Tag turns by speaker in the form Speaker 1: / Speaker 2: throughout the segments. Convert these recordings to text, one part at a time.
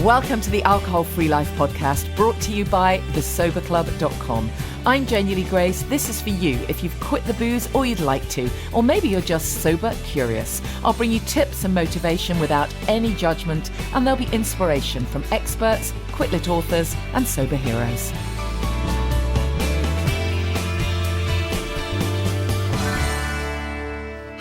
Speaker 1: Welcome to the Alcohol Free Life podcast, brought to you by thesoberclub.com. I'm Janey Lee Grace. This is for you if you've quit the booze or you'd like to, or maybe you're just sober curious. I'll bring you tips and motivation without any judgment, and there'll be inspiration from experts, quit-lit authors, and sober heroes.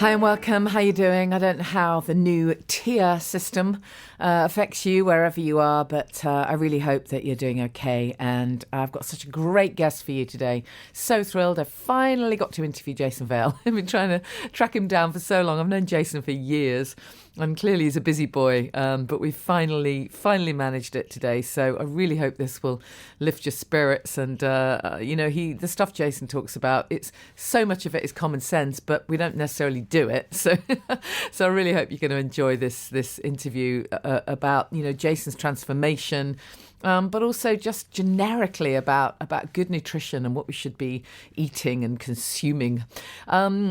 Speaker 1: Hi and welcome. How you doing? I don't know how the new tier system affects you wherever you are, but I really hope that you're doing okay. And I've got such a great guest for you today. So thrilled. I finally got to interview Jason Vale. I've been trying to track him down for so long. I've known Jason for years. And clearly he's a busy boy, but we finally managed it today. So I really hope this will lift your spirits. And the stuff Jason talks about, it's so much of it is common sense, but we don't necessarily do it. So, so I really hope you're going to enjoy this interview about Jason's transformation. But also just generically about good nutrition and what we should be eating and consuming.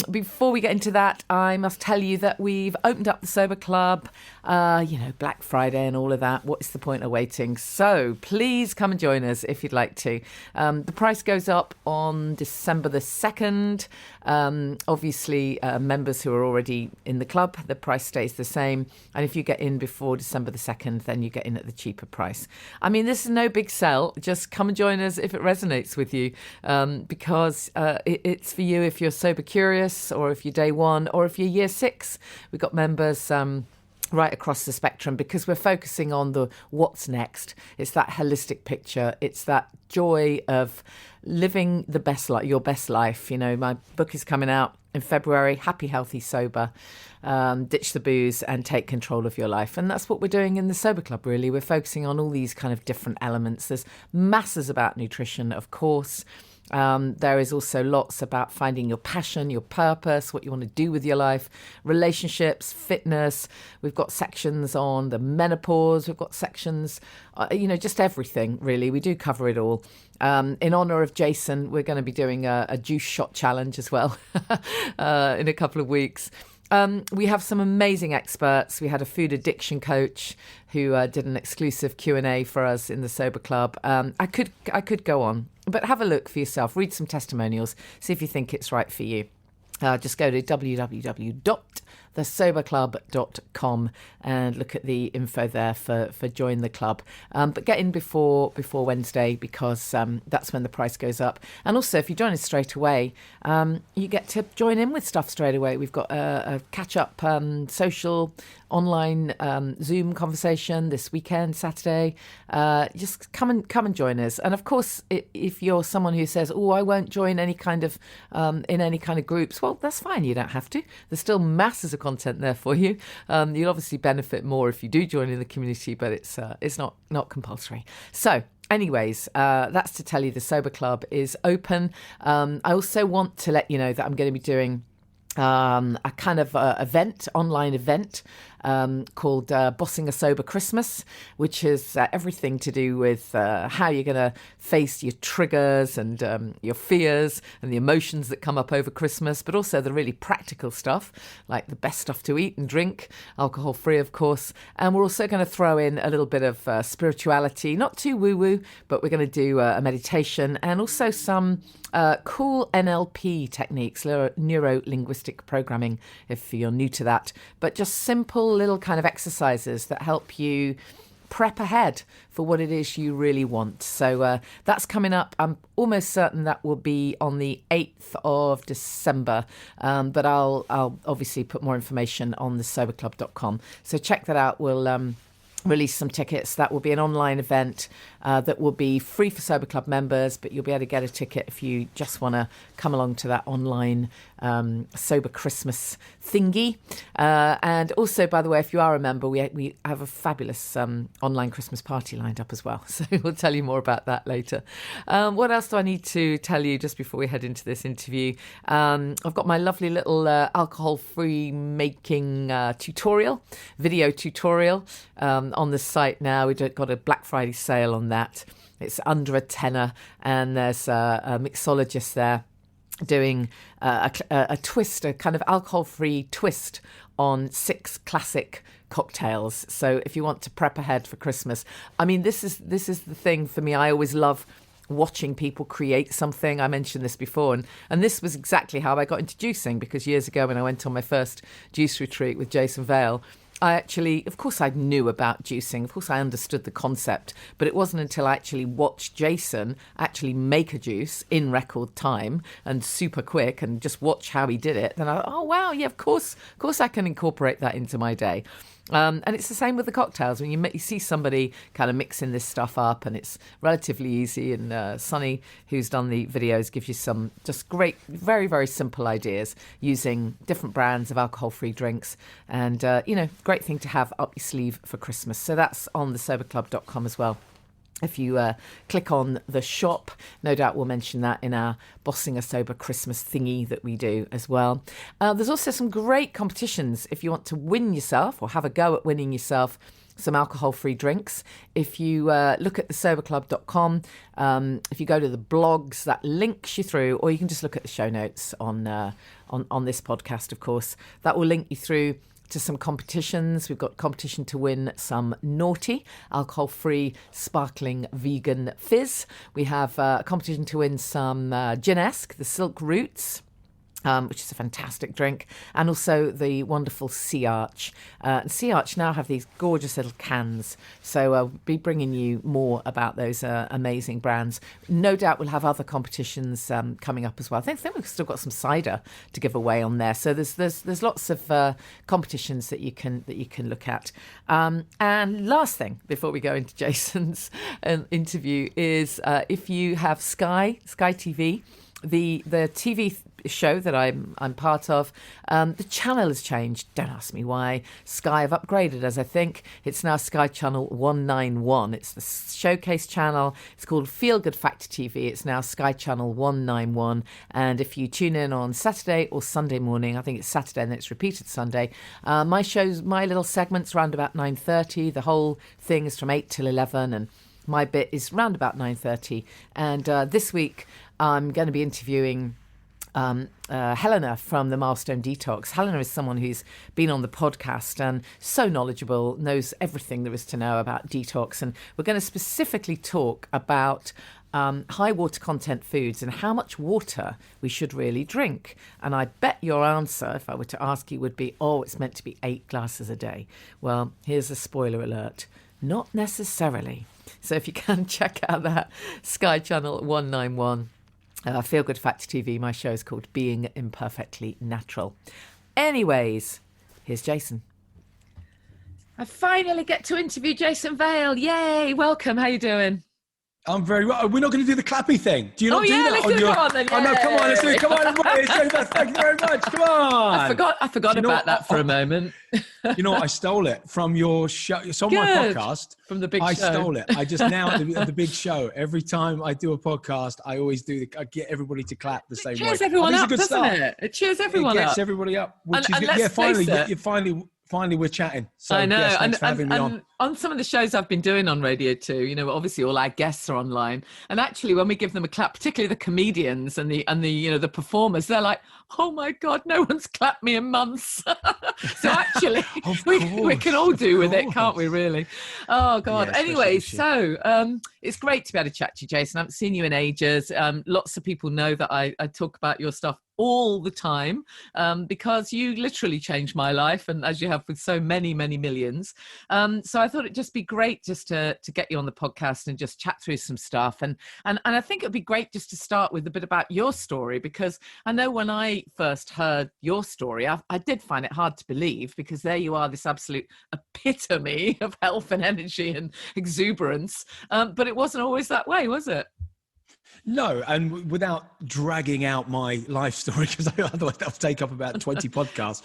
Speaker 1: Before we get into that, I must tell you that we've opened up the Sober Club, Black Friday and all of that. What's the point of waiting? So please come and join us if you'd like to. The price goes up on December the 2nd. Obviously, members who are already in the club, the price stays the same. And if you get in before December the 2nd, then you get in at the cheaper price. I mean, this is no big sell. Just come and join us if it resonates with you, because it's for you if you're sober curious, or if you're day one, or if you're year 6. We've got members right across the spectrum, because we're focusing on the what's next. It's that holistic picture. It's that joy of living the best life, your best life. My book is coming out in February, Happy, Healthy, Sober. Ditch the booze and take control of your life. And that's what we're doing in the Sober Club, really. We're focusing on all these kind of different elements. There's masses about nutrition, of course. There is also lots about finding your passion, your purpose, what you want to do with your life, relationships, fitness. We've got sections on the menopause. We've got sections, just everything, really. We do cover it all. In honour of Jason, we're going to be doing a juice shot challenge as well in a couple of weeks. We have some amazing experts. We had a food addiction coach who did an exclusive Q&A for us in the Sober Club. I could go on, but have a look for yourself. Read some testimonials. See if you think it's right for you. Just go to www.thesoberclub.com and look at the info there for join the club. But get in before Wednesday, because that's when the price goes up. And also, if you join us straight away, you get to join in with stuff straight away. We've got a catch-up social online Zoom conversation this weekend, Saturday. Just come and join us. And of course, if you're someone who says, "Oh, I won't join any kind of in any kind of groups," well, that's fine. You don't have to. There's still masses of content there for you. You'll obviously benefit more if you do join in the community, but it's not compulsory. So anyways, that's to tell you the Sober Club is open. I also want to let you know that I'm going to be doing a kind of online event called Bossing a Sober Christmas, which is everything to do with how you're going to face your triggers and your fears and the emotions that come up over Christmas, but also the really practical stuff, like the best stuff to eat and drink, alcohol free, of course. And we're also going to throw in a little bit of spirituality, not too woo-woo, but we're going to do a meditation and also some cool NLP techniques, neuro-linguistic programming, if you're new to that, but just simple little kind of exercises that help you prep ahead for what it is you really want. So that's coming up. I'm almost certain that will be on the 8th of December, but I'll obviously put more information on the soberclub.com. So check that out. We'll release some tickets. That will be an online event that will be free for Sober Club members, but you'll be able to get a ticket if you just want to come along to that online Sober Christmas thingy. And also, by the way, if you are a member, we have a fabulous online Christmas party lined up as well. So we'll tell you more about that later. What else do I need to tell you just before we head into this interview? I've got my lovely little alcohol-free making video tutorial on the site now. We've got a Black Friday sale on that. It's under a tenner, and there's a mixologist there doing a twist, a kind of alcohol-free twist on 6 classic cocktails. So if you want to prep ahead for Christmas, I mean, this is the thing for me. I always love watching people create something. I mentioned this before, and this was exactly how I got into juicing, because years ago when I went on my first juice retreat with Jason Vale, I actually, of course, I knew about juicing. Of course, I understood the concept, but it wasn't until I actually watched Jason actually make a juice in record time and super quick, and just watch how he did it. Then oh wow, yeah, of course I can incorporate that into my day. And it's the same with the cocktails. When you see somebody kind of mixing this stuff up, and it's relatively easy, and Sonny, who's done the videos, gives you some just great, very, very simple ideas using different brands of alcohol-free drinks, and, great thing to have up your sleeve for Christmas. So that's on thesoberclub.com as well. If you click on the shop, no doubt we'll mention that in our Bossing a Sober Christmas thingy that we do as well. There's also some great competitions if you want to win yourself, or have a go at winning yourself, some alcohol-free drinks. If you look at thesoberclub.com, if you go to the blogs, that links you through, or you can just look at the show notes on this podcast, of course. That will link you through to some competitions. We've got competition to win some Naughty alcohol-free sparkling vegan fizz. We have a competition to win some Gin-esque, the Silk Roots, which is a fantastic drink, and also the wonderful Sea Arch. And Sea Arch now have these gorgeous little cans, so I'll be bringing you more about those amazing brands. No doubt we'll have other competitions coming up as well. I think we've still got some cider to give away on there, so there's lots of competitions that you can look at. And last thing before we go into Jason's interview is if you have Sky TV, the TV show that I'm part of, the channel has changed. Don't ask me why. Sky have upgraded us, I think. It's now Sky Channel 191. It's the showcase channel. It's called Feel Good Factor TV. It's now Sky Channel 191. And if you tune in on Saturday or Sunday morning, I think it's Saturday and then it's repeated Sunday, my little segments around about 9:30. The whole thing is from 8 till 11, and my bit is round about 9:30. And this week I'm going to be interviewing Helena from the Milestone Detox. Helena is someone who's been on the podcast and so knowledgeable, knows everything there is to know about detox. And we're going to specifically talk about high water content foods and how much water we should really drink. And I bet your answer, if I were to ask you, would be, it's meant to be 8 glasses a day. Well, here's a spoiler alert. Not necessarily. So if you can check out that Sky Channel 191, Feel Good Factor TV, my show is called Being Imperfectly Natural. Anyways, here's Jason. I finally get to interview Jason Vale. Yay, welcome. How you doing?
Speaker 2: I'm very well. We're not going to do the clappy thing. Do you not do that
Speaker 1: let's
Speaker 2: on
Speaker 1: do
Speaker 2: your...
Speaker 1: it on then.
Speaker 2: Oh, no, come on, let's do it. Come on, everybody. Thank you very much. Come on.
Speaker 1: I forgot about that for a moment.
Speaker 2: You know what? I stole it from your show. It's on my podcast.
Speaker 1: From the big show.
Speaker 2: I stole it. I just now at the big show. Every time I do a podcast, I always I get everybody to clap the same way.
Speaker 1: It cheers everyone up, doesn't it? It cheers everyone up.
Speaker 2: It gets everybody up. Which
Speaker 1: and
Speaker 2: is finally we're chatting. So
Speaker 1: I know.
Speaker 2: yes, thanks for having me
Speaker 1: on some of the shows I've been doing on Radio 2, obviously all our guests are online. And actually when we give them a clap, particularly the comedians and the the performers, they're like, oh my God, no one's clapped me in months. So actually we can all do with it, can't we really? Oh God. Yeah, anyway, so it's great to be able to chat to you, Jason. I haven't seen you in ages. Lots of people know that I talk about your stuff all the time because you literally changed my life, and as you have with so many millions. So I thought it'd just be great just to get you on the podcast and just chat through some stuff. And I think it'd be great just to start with a bit about your story, because I know when I first heard your story, I did find it hard to believe, because there you are, this absolute epitome of health and energy and exuberance. But it wasn't always that way, was it?
Speaker 2: No, and without dragging out my life story, because otherwise that'll take up about 20 podcasts.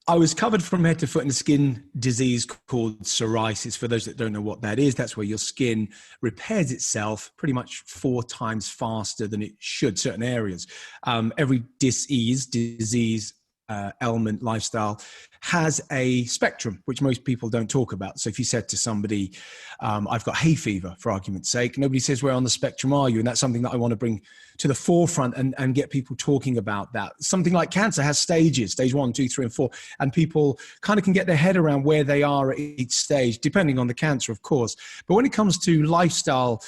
Speaker 2: I was covered from head to foot in a skin disease called psoriasis. For those that don't know what that is, that's where your skin repairs itself pretty much 4 times faster than it should, certain areas. Every disease element lifestyle has a spectrum, which most people don't talk about. So if you said to somebody, I've got hay fever, for argument's sake, nobody says, where on the spectrum are you? And that's something that I want to bring to the forefront and get people talking about that. Something like cancer has stages, stage 1, 2, 3, and 4. And people kind of can get their head around where they are at each stage, depending on the cancer, of course. But when it comes to lifestyle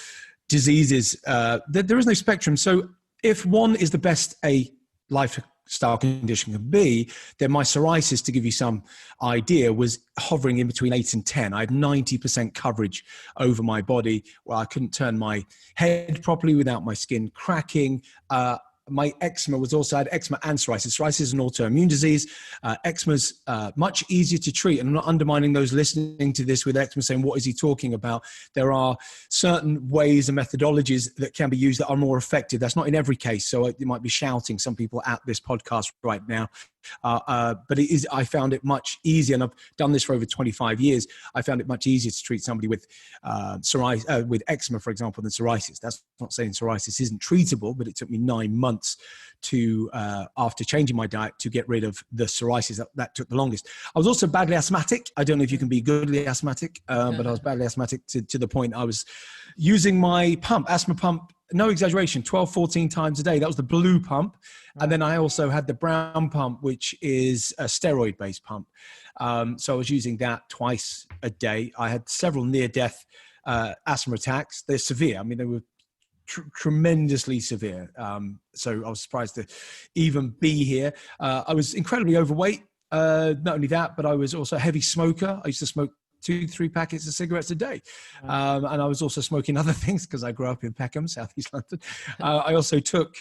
Speaker 2: diseases, there is no spectrum. So if one is the best a lifestyle condition can be, then my psoriasis, to give you some idea, was hovering in between 8 and 10. I had 90% coverage over my body, where I couldn't turn my head properly without my skin cracking. My eczema was also, I had eczema and psoriasis. Psoriasis is an autoimmune disease. Eczema's much easier to treat. And I'm not undermining those listening to this with eczema saying, what is he talking about? There are certain ways and methodologies that can be used that are more effective. That's not in every case. So you might be shouting some people at this podcast right now. But it is, I found it much easier, and I've done this for over 25 years. I found it much easier to treat somebody with psoriasis, with eczema, for example, than psoriasis. That's not saying psoriasis isn't treatable, but it took me 9 months to, after changing my diet, to get rid of the psoriasis. That took the longest. I was also badly asthmatic. I don't know if you can be goodly asthmatic, but I was badly asthmatic to the point I was using my asthma pump, no exaggeration, 12, 14 times a day. That was the blue pump. And then I also had the brown pump, which is a steroid-based pump. So I was using that twice a day. I had several near-death asthma attacks. They're severe. I mean, they were tremendously severe. So I was surprised to even be here. I was incredibly overweight. Not only that, but I was also a heavy smoker. I used to smoke 2-3 packets of cigarettes a day. And I was also smoking other things because I grew up in Peckham, Southeast London. I also took,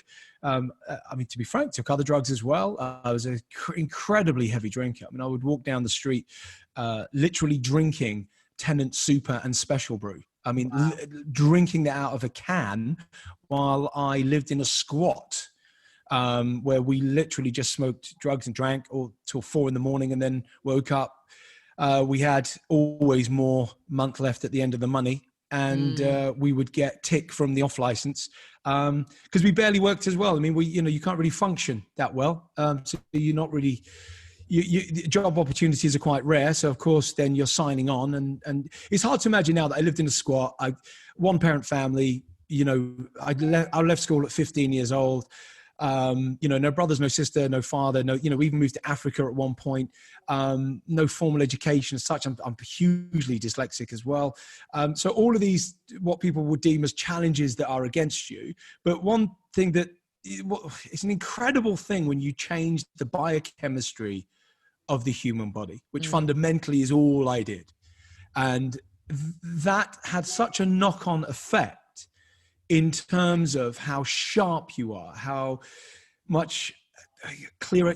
Speaker 2: to be frank, took other drugs as well. I was an incredibly heavy drinker. I mean, I would walk down the street literally drinking Tennant Super and Special Brew. I mean, drinking that out of a can while I lived in a squat where we literally just smoked drugs and drank till 4 a.m. and then woke up. We had always more month left at the end of the money, and we would get tick from the off license because we barely worked as well. I mean, you can't really function that well. So you're not really, job opportunities are quite rare. So of course, then you're signing on, and it's hard to imagine now that I lived in a squat. One parent family. I left school at 15 years old. No brothers, no sister, no father, we even moved to Africa at one point. No formal education as such. I'm hugely dyslexic as well. So all of these, what people would deem as challenges that are against you. But one thing that it's an incredible thing when you change the biochemistry of the human body, which fundamentally is all I did. And that had such a knock-on effect in terms of how sharp you are, how much clearer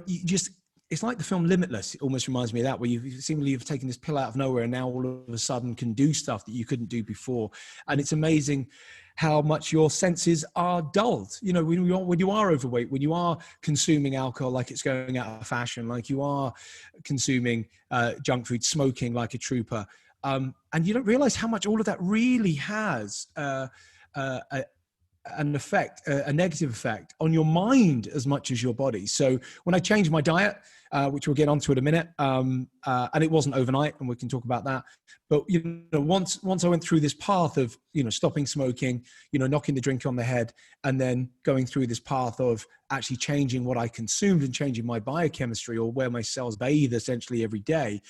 Speaker 2: it's like the film Limitless. It almost reminds me of that, where you've taken this pill out of nowhere and now all of a sudden can do stuff that you couldn't do before. And it's amazing how much your senses are dulled. When you are overweight, when you are consuming alcohol like it's going out of fashion, like you are consuming junk food, smoking like a trooper, and you don't realize how much all of that really has an effect, a negative effect on your mind as much as your body. So when I changed my diet, which we'll get onto in a minute, and it wasn't overnight, and we can talk about that. But once I went through this path of stopping smoking, knocking the drink on the head, and then going through this path of actually changing what I consumed and changing my biochemistry, or where my cells bathe essentially every day.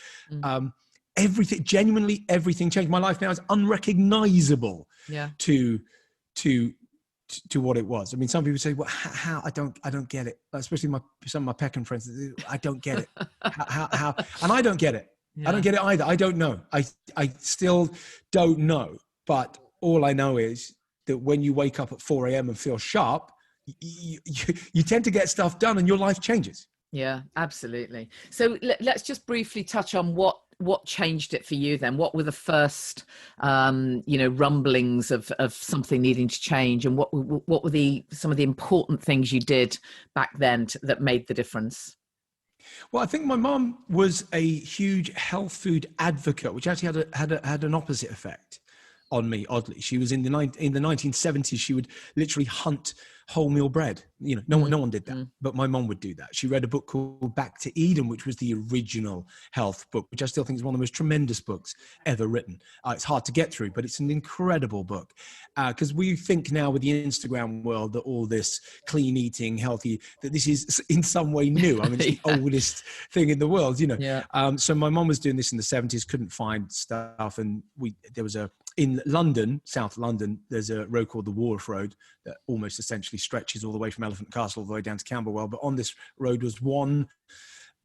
Speaker 2: Genuinely everything changed. My life now is unrecognizable to what it was. I mean, some people say, "Well, how? I don't get it." Especially some of my Peckham friends. I don't get it. How? And I don't get it. Yeah. I don't get it either. I don't know. I still don't know. But all I know is that when you wake up at 4 a.m. and feel sharp, you tend to get stuff done, and your life changes.
Speaker 1: Yeah, absolutely. So let's just briefly touch on what changed it for you then. What were the first, rumblings of something needing to change, and what were some of the important things you did back then that made the difference?
Speaker 2: Well, I think my mom was a huge health food advocate, which actually had an opposite effect on me. Oddly, she was in the 1970s. She would literally hunt wholemeal bread. You know, no one did that, but my mom would do that. She read a book called Back to Eden, which was the original health book, which I still think is one of the most tremendous books ever written. It's hard to get through, but it's an incredible book. Because we think now with the Instagram world that all this clean eating, healthy, that this is in some way new. I mean, it's the oldest thing in the world, you know. Yeah. So my mom was doing this in the 70s, couldn't find stuff. And in London, South London, there's a road called the Wharf Road that almost essentially stretches all the way from Elephant Castle all the way down to Camberwell. But on this road was one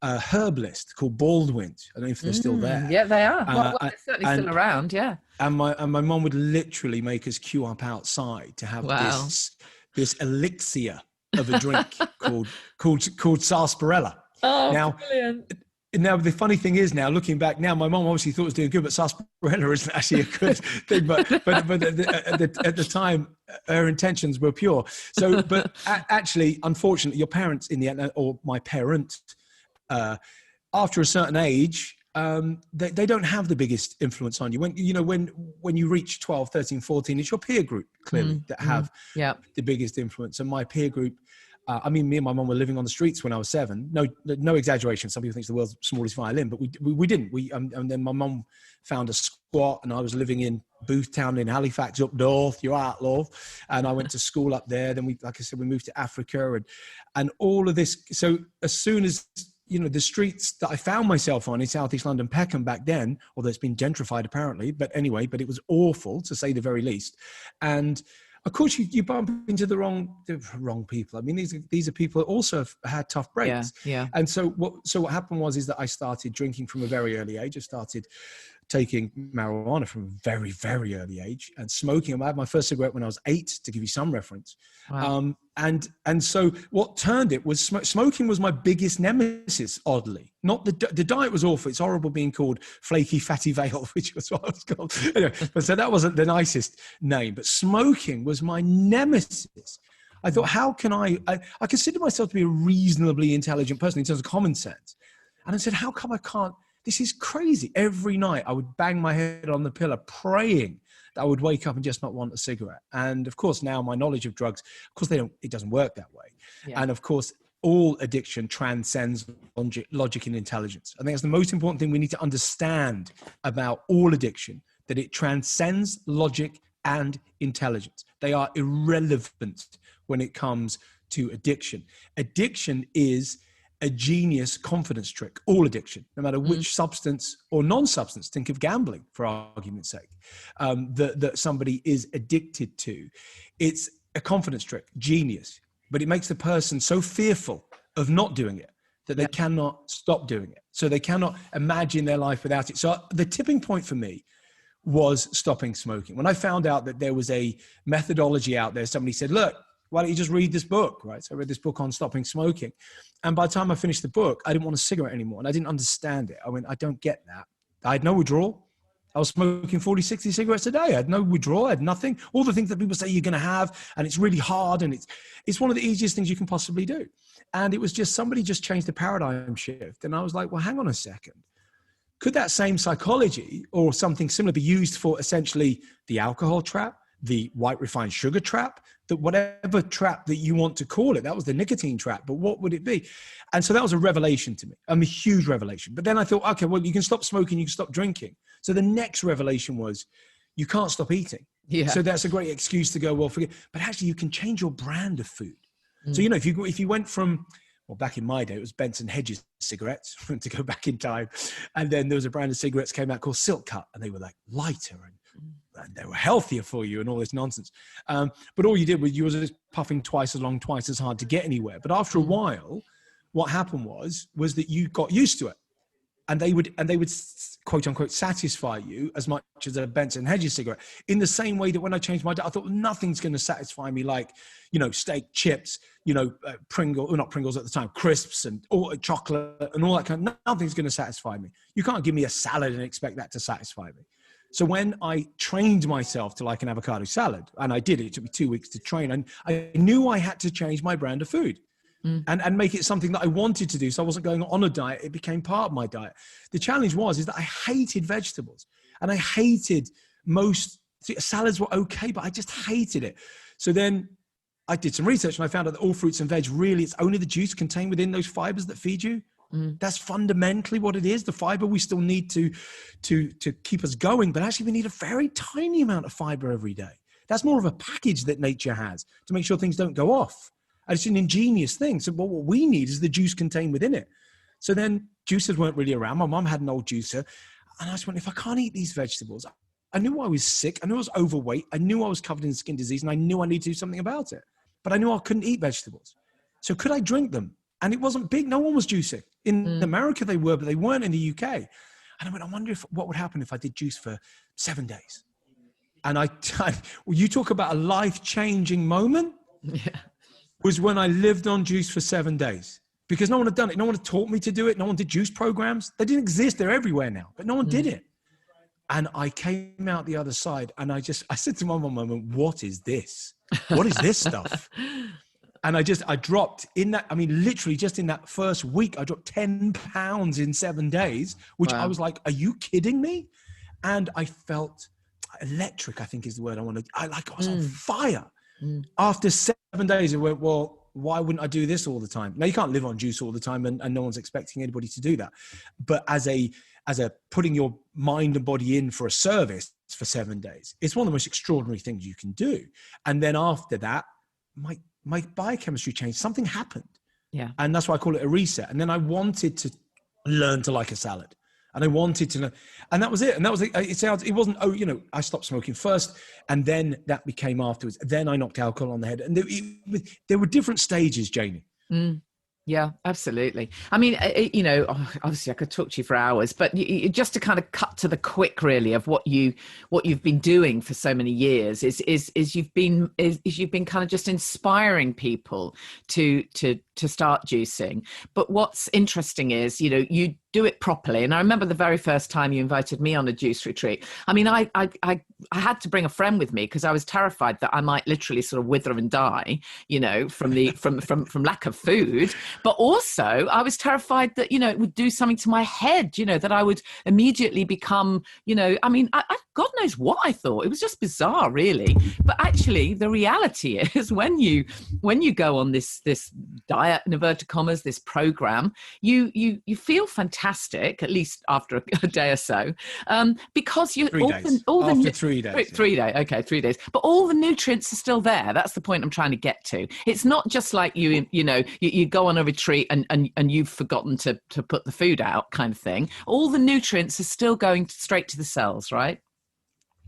Speaker 2: herbalist called Baldwin's. I don't know if they're still there.
Speaker 1: Yeah, they are. Well, they're certainly still around, yeah.
Speaker 2: And my mom would literally make us queue up outside to have this elixir of a drink called sarsaparilla.
Speaker 1: Oh, now, brilliant.
Speaker 2: Now, the funny thing is now, looking back now, my mom obviously thought it was doing good, but sarsaparilla isn't actually a good thing. But at the time, her intentions were pure. So, but actually, unfortunately, your parents in the end, or my parent, after a certain age, they don't have the biggest influence on you. When you reach 12, 13, 14, it's your peer group, clearly, that have the biggest influence. And my peer group, me and my mom were living on the streets when I was 7. No exaggeration. Some people think it's the world's smallest violin, but we didn't. And then my mom found a squat, and I was living in Boothtown in Halifax up north. You're out, love. And I went to school up there. Then like I said, we moved to Africa and all of this. So as soon as, the streets that I found myself on in Southeast London, Peckham back then, although it's been gentrified apparently, but it was awful to say the very least. And of course, you bump into the wrong people. I mean, these are people that also have had tough breaks. Yeah. And so what happened is that I started drinking from a very early age. I started taking marijuana from a very, very early age and smoking. I had my first cigarette when I was 8, to give you some reference. Wow. And so what turned it was smoking was my biggest nemesis, oddly. Not the diet was awful. It's horrible being called flaky fatty Vale, which was what I was called. Anyway, but so that wasn't the nicest name, but smoking was my nemesis. I thought, how can I consider myself to be a reasonably intelligent person in terms of common sense. And I said, how come I can't? This is crazy. Every night I would bang my head on the pillow praying that I would wake up and just not want a cigarette. And of course, now my knowledge of drugs, of course, it doesn't work that way. Yeah. And of course, all addiction transcends logic and intelligence. I think that's the most important thing we need to understand about all addiction, that it transcends logic and intelligence. They are irrelevant when it comes to addiction. Addiction is a genius confidence trick, all addiction, no matter which substance or non-substance, think of gambling for argument's sake, that somebody is addicted to. It's a confidence trick, genius, but it makes the person so fearful of not doing it that they cannot stop doing it. So they cannot imagine their life without it. So the tipping point for me was stopping smoking. When I found out that there was a methodology out there, somebody said, look, why don't you just read this book, right? So I read this book on stopping smoking. And by the time I finished the book, I didn't want a cigarette anymore. And I didn't understand it. I went, I don't get that. I had no withdrawal. I was smoking 40, 60 cigarettes a day. I had no withdrawal. I had nothing. All the things that people say you're going to have. And it's really hard. And it's one of the easiest things you can possibly do. And it was just somebody just changed the paradigm shift. And I was like, well, hang on a second. Could that same psychology or something similar be used for essentially the alcohol trap, the white refined sugar trap, that whatever trap that you want to call it? That was the nicotine trap, but what would it be? And so that was a revelation to me, a huge revelation. But then I thought, okay, well, you can stop smoking, you can stop drinking. So the next revelation was, you can't stop eating. Yeah. So that's a great excuse to go, well, forget. But actually, you can change your brand of food. So, if you went from, well, back in my day, it was Benson Hedges cigarettes, to go back in time. And then there was a brand of cigarettes came out called Silk Cut, and they were like lighter and they were healthier for you and all this nonsense. But all you did was you were just puffing twice as long, twice as hard to get anywhere. But after a while, what happened was that you got used to it. And they would quote unquote satisfy you as much as a Benson Hedges cigarette. In the same way that when I changed my diet, I thought nothing's going to satisfy me like, steak, chips, Pringles, or not Pringles at the time, crisps and all chocolate and all that kind of, nothing's going to satisfy me. You can't give me a salad and expect that to satisfy me. So when I trained myself to like an avocado salad, and I did, it took me 2 weeks to train, and I knew I had to change my brand of food. And make it something that I wanted to do. So I wasn't going on a diet. It became part of my diet. The challenge is that I hated vegetables, and I hated salads were okay, but I just hated it. So then I did some research and I found out that all fruits and veg, really, it's only the juice contained within those fibers that feed you. That's fundamentally what it is. The fiber we still need to keep us going, but actually we need a very tiny amount of fiber every day. That's more of a package that nature has to make sure things don't go off. And it's an ingenious thing. So what we need is the juice contained within it. So then juicers weren't really around. My mum had an old juicer. And I just went, if I can't eat these vegetables, I knew I was sick. I knew I was overweight. I knew I was covered in skin disease, and I knew I needed to do something about it. But I knew I couldn't eat vegetables. So could I drink them? And it wasn't big. No one was juicing. In America they were, but they weren't in the UK. And I went, I wonder what would happen if I did juice for 7 days. And you talk about a life-changing moment.
Speaker 1: Yeah.
Speaker 2: Was when I lived on juice for 7 days, because no one had done it. No one had taught me to do it. No one did juice programs. They didn't exist. They're everywhere now, but no one did it. And I came out the other side and I said to my mom, what is this? What is this stuff? And I dropped in that, literally just in that first week, I dropped 10 pounds in 7 days, which I was like, are you kidding me? And I felt electric, I think is the word I wanted. I was on fire. After 7 days, I went, well, why wouldn't I do this all the time? Now, you can't live on juice all the time, and no one's expecting anybody to do that. But as a putting your mind and body in for a service for 7 days, it's one of the most extraordinary things you can do. And then after that, my biochemistry changed. Something happened. Yeah. And that's why I call it a reset. And then I wanted to learn to like a salad. And I wanted to know, and that was it. And that was it. It wasn't, I stopped smoking first, and then that became afterwards. Then I knocked alcohol on the head. And there were different stages, Janey.
Speaker 1: Yeah, absolutely. Obviously I could talk to you for hours, but just to kind of cut to the quick, really, of what you've been doing for so many years is you've been kind of just inspiring people to start juicing. But what's interesting is, you do it properly. And I remember the very first time you invited me on a juice retreat. I had to bring a friend with me because I was terrified that I might literally sort of wither and die, from lack of food. But also I was terrified that, it would do something to my head, that I would immediately become, God knows what I thought. It was just bizarre, really. But actually the reality is when you go on this diet, in inverted commas, this program, you feel fantastic, at least after a day or so, because you
Speaker 2: 3 days. After 3 days.
Speaker 1: 3 days. Okay, 3 days. But all the nutrients are still there. That's the point I'm trying to get to. It's not just like you go on a retreat and you've forgotten to put the food out, kind of thing. All the nutrients are still going straight to the cells, right?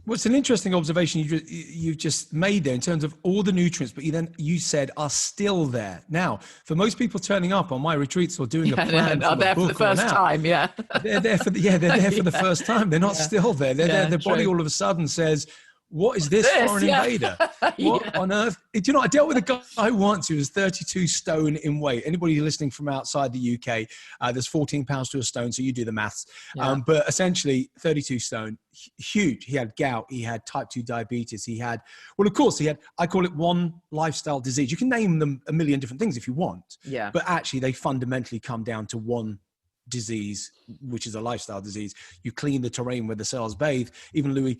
Speaker 2: Well, it's an interesting observation you've just made there in terms of all the nutrients, but you said are still there. Now, for most people turning up on my retreats or doing a plan,
Speaker 1: are there for the first time, yeah.
Speaker 2: They're there for the first time. They're not still there. They're there. Their body all of a sudden says, what is this foreign invader? What on earth? Do you know, I dealt with a guy once who was 32 stone in weight. Anybody listening from outside the UK, there's 14 pounds to a stone, so you do the maths. Yeah. But essentially 32 stone, huge. He had gout. He had type 2 diabetes. He had, I call it one lifestyle disease. You can name them a million different things if you want. Yeah. But actually they fundamentally come down to one disease, which is a lifestyle disease. You clean the terrain where the cells bathe. Even Louis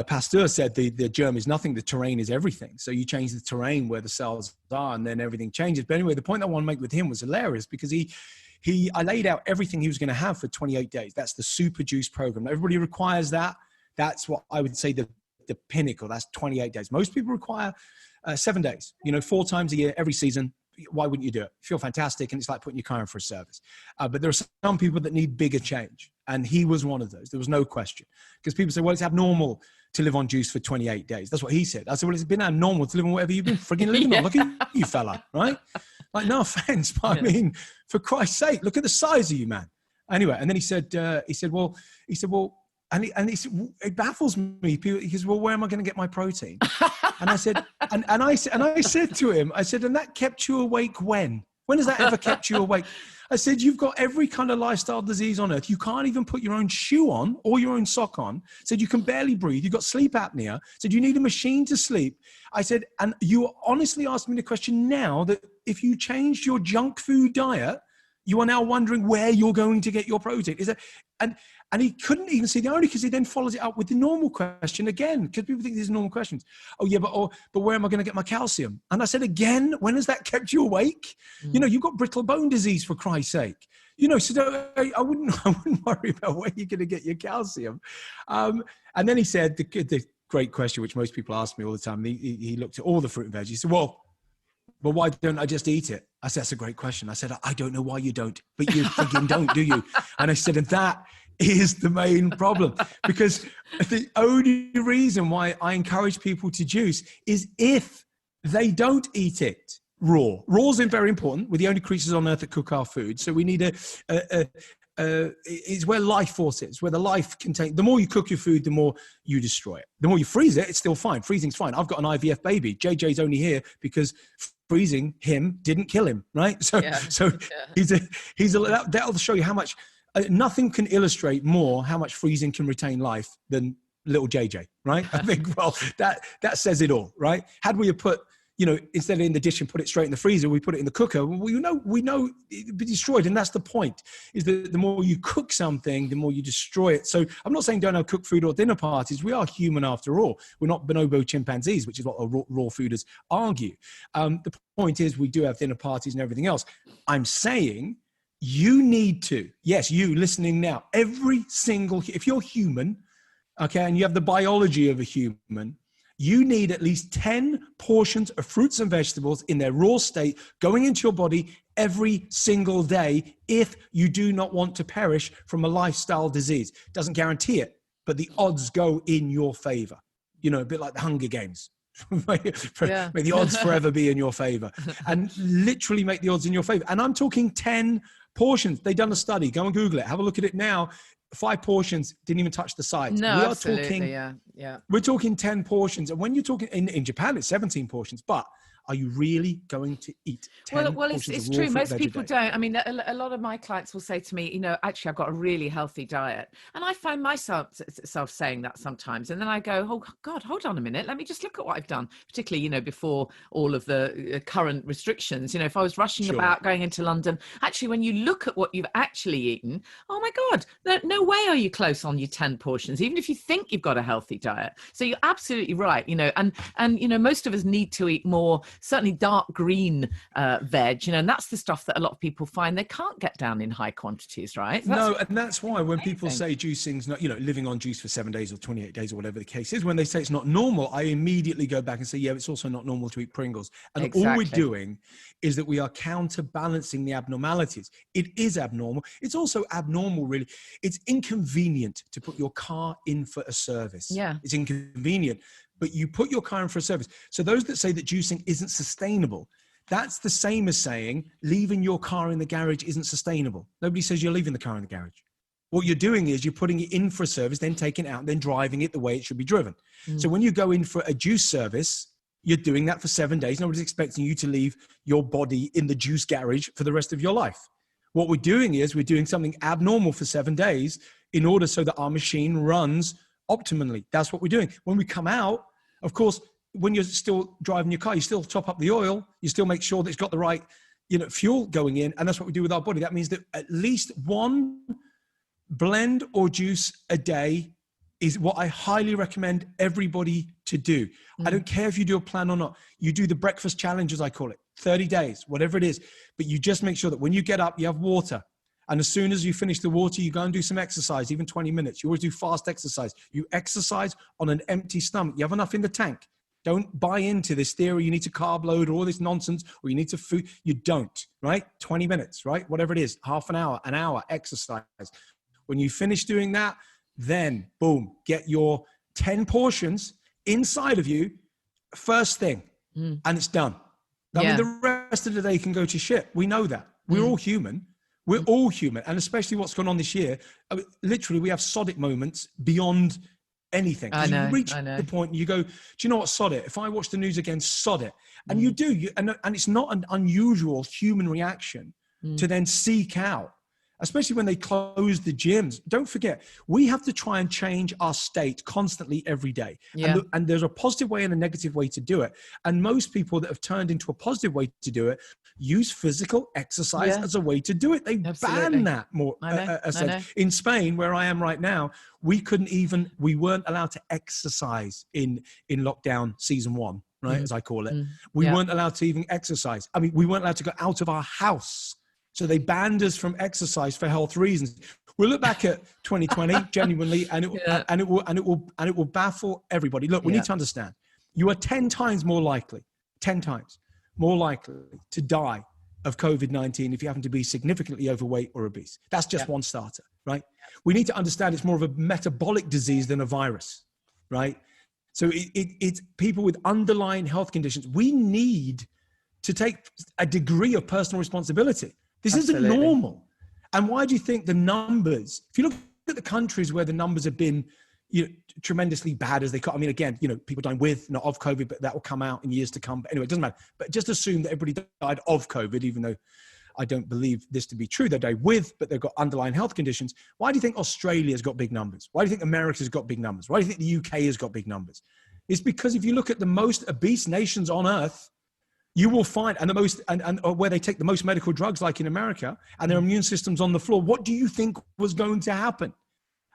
Speaker 2: Pasteur said the germ is nothing, the terrain is everything. So you change the terrain where the cells are and then everything changes. But anyway, the point I want to make with him was hilarious because I laid out everything he was going to have for 28 days. That's the super juice program. Everybody requires that. That's what I would say the pinnacle. That's 28 days. Most people require 7 days, 4 times a year, every season. Why wouldn't you do it? You feel fantastic, and it's like putting your car in for a service. But there are some people that need bigger change, and he was one of those. There was no question. Because people say, well, it's abnormal to live on juice for 28 days. That's what he said. I said, well, it's been abnormal to live on whatever you've been frigging living on. Look at you, fella, right? Like, no offense, but I mean, for Christ's sake, look at the size of you, man. Anyway, and then he said, and he said, it baffles me. He says, well, where am I going to get my protein? And I said, and I said to him, and that kept you awake when? When has that ever kept you awake? I said, you've got every kind of lifestyle disease on earth. You can't even put your own shoe on or your own sock on. Said, you can barely breathe. You've got sleep apnea. Said, you need a machine to sleep. I said, and you honestly asked me the question now that if you changed your junk food diet, You are now wondering where you're going to get your protein. And he couldn't even see the irony, because he then follows it up with the normal question again, because people think these are normal questions. Oh yeah, but where am I going to get my calcium? And I said, again, when has that kept you awake? You've got brittle bone disease, for Christ's sake. So I wouldn't worry about where you're going to get your calcium. And then he said the great question, which most people ask me all the time. He looked at all the fruit and veg. He said, well, why don't I just eat it? I said, that's a great question. I said, I don't know why you don't, but you friggin' don't, do you? And I said, and that is the main problem, because the only reason why I encourage people to juice is if they don't eat it raw. Raw's very important. We're the only creatures on earth that cook our food. So we need it's where life force is, where the life contains. The more you cook your food, the more you destroy it. The more you freeze it, it's still fine. Freezing's fine. I've got an IVF baby. JJ's only here because freezing him didn't kill him, right? That'll show you how much. Nothing can illustrate more how much freezing can retain life than little JJ, right? I think, well, that says it all, right? Had we have put, instead of in the dish and put it straight in the freezer, we put it in the cooker, we know it'd be destroyed. And that's the point, is that the more you cook something, the more you destroy it. So I'm not saying don't have cooked food or dinner parties. We are human after all. We're not bonobo chimpanzees, which is what raw fooders argue. The point is we do have dinner parties and everything else. I'm saying you need to, yes, you listening now, if you're human, okay, and you have the biology of a human, you need at least 10 portions of fruits and vegetables in their raw state going into your body every single day if you do not want to perish from a lifestyle disease. Doesn't guarantee it, but the odds go in your favor. A bit like the Hunger Games. May the odds forever be in your favor, and literally make the odds in your favor. And I'm talking 10 portions. They've done a study. Go and Google it. Have a look at it now. 5 portions, didn't even touch the sides.
Speaker 1: No,
Speaker 2: we are
Speaker 1: absolutely,
Speaker 2: talking, We're talking 10 portions. And when you're talking in Japan, it's 17 portions. But are you really going to eat 10
Speaker 1: well,
Speaker 2: portions
Speaker 1: it's
Speaker 2: of raw
Speaker 1: true.
Speaker 2: fruit
Speaker 1: Most people
Speaker 2: a day?
Speaker 1: don't. I mean, a lot of my clients will say to me, actually, I've got a really healthy diet. And I find myself saying that sometimes. And then I go, oh, God, hold on a minute. Let me just look at what I've done, particularly, before all of the current restrictions. If I was rushing about going into London, actually, when you look at what you've actually eaten, oh, my God, no way are you close on your 10 portions, even if you think you've got a healthy diet. So you're absolutely right, and most of us need to eat more, certainly dark green veg, and that's the stuff that a lot of people find they can't get down in high quantities, right?
Speaker 2: And that's why when people say juicing's not, living on juice for 7 days or 28 days or whatever the case is, when they say it's not normal, I immediately go back and say, yeah, it's also not normal to eat Pringles. And all we're doing is that we are counterbalancing the abnormalities. It is abnormal. It's also abnormal, really. It's inconvenient to put your car in for a service.
Speaker 1: Yeah.
Speaker 2: It's inconvenient. But you put your car in for a service. So those that say that juicing isn't sustainable, that's the same as saying leaving your car in the garage isn't sustainable. Nobody says you're leaving the car in the garage. What you're doing is you're putting it in for a service, then taking it out, and then driving it the way it should be driven. So when you go in for a juice service, you're doing that for 7 days. Nobody's expecting you to leave your body in the juice garage for the rest of your life. What we're doing is we're doing something abnormal for 7 days in order so that our machine runs optimally. That's what we're doing. When we come out, of course, when you're still driving your car, you still top up the oil, you still make sure that it's got the right, fuel going in. And that's what we do with our body. That means that at least one blend or juice a day is what I highly recommend everybody to do. I don't care if you do a plan or not. You do the breakfast challenge, as I call it, 30 days, whatever it is. But you just make sure that when you get up, you have water. And as soon as you finish the water, you go and do some exercise, even 20 minutes. You always do fast exercise. You exercise on an empty stomach. You have enough in the tank. Don't buy into this theory. You need to carb load or all this nonsense, or you need to food. You don't, right? 20 minutes, right? Whatever it is, half an hour, exercise. When you finish doing that, then boom, get your 10 portions inside of you first thing, and it's done. I mean, the rest of the day can go to shit. We know that. We're all human. We're all human. And especially what's gone on this year, I mean, literally we have sod it moments beyond anything.
Speaker 1: I know.
Speaker 2: You reach the point and you go, do you know what, sod it? If I watch the news again, sod it. And you do. And it's not an unusual human reaction to then seek out especially when they close the gyms. Don't forget, we have to try and change our state constantly every day.
Speaker 1: Yeah.
Speaker 2: And there's a positive way and a negative way to do it. And most people that have turned into a positive way to do it use physical exercise as a way to do it. They ban that more. In Spain, where I am right now, we weren't allowed to exercise in lockdown season 1, right? As I call it. We weren't allowed to even exercise. I mean, we weren't allowed to go out of our house. So they banned us from exercise for health reasons. We'll look back at 2020 genuinely, and it will baffle everybody. Look, we need to understand: you are 10 times more likely to die of COVID-19 if you happen to be significantly overweight or obese. That's just one starter, right? We need to understand it's more of a metabolic disease than a virus, right? So it's people with underlying health conditions. We need to take a degree of personal responsibility. This isn't normal. And why do you think the numbers, if you look at the countries where the numbers have been tremendously bad as they come, I mean, again, people dying with, not of COVID, but that will come out in years to come. But anyway, it doesn't matter. But just assume that everybody died of COVID, even though I don't believe this to be true. They died with, but they've got underlying health conditions. Why do you think Australia's got big numbers? Why do you think America's got big numbers? Why do you think the UK has got big numbers? It's because if you look at the most obese nations on earth, you will find, and where they take the most medical drugs, like in America, and their immune system's on the floor. What do you think was going to happen?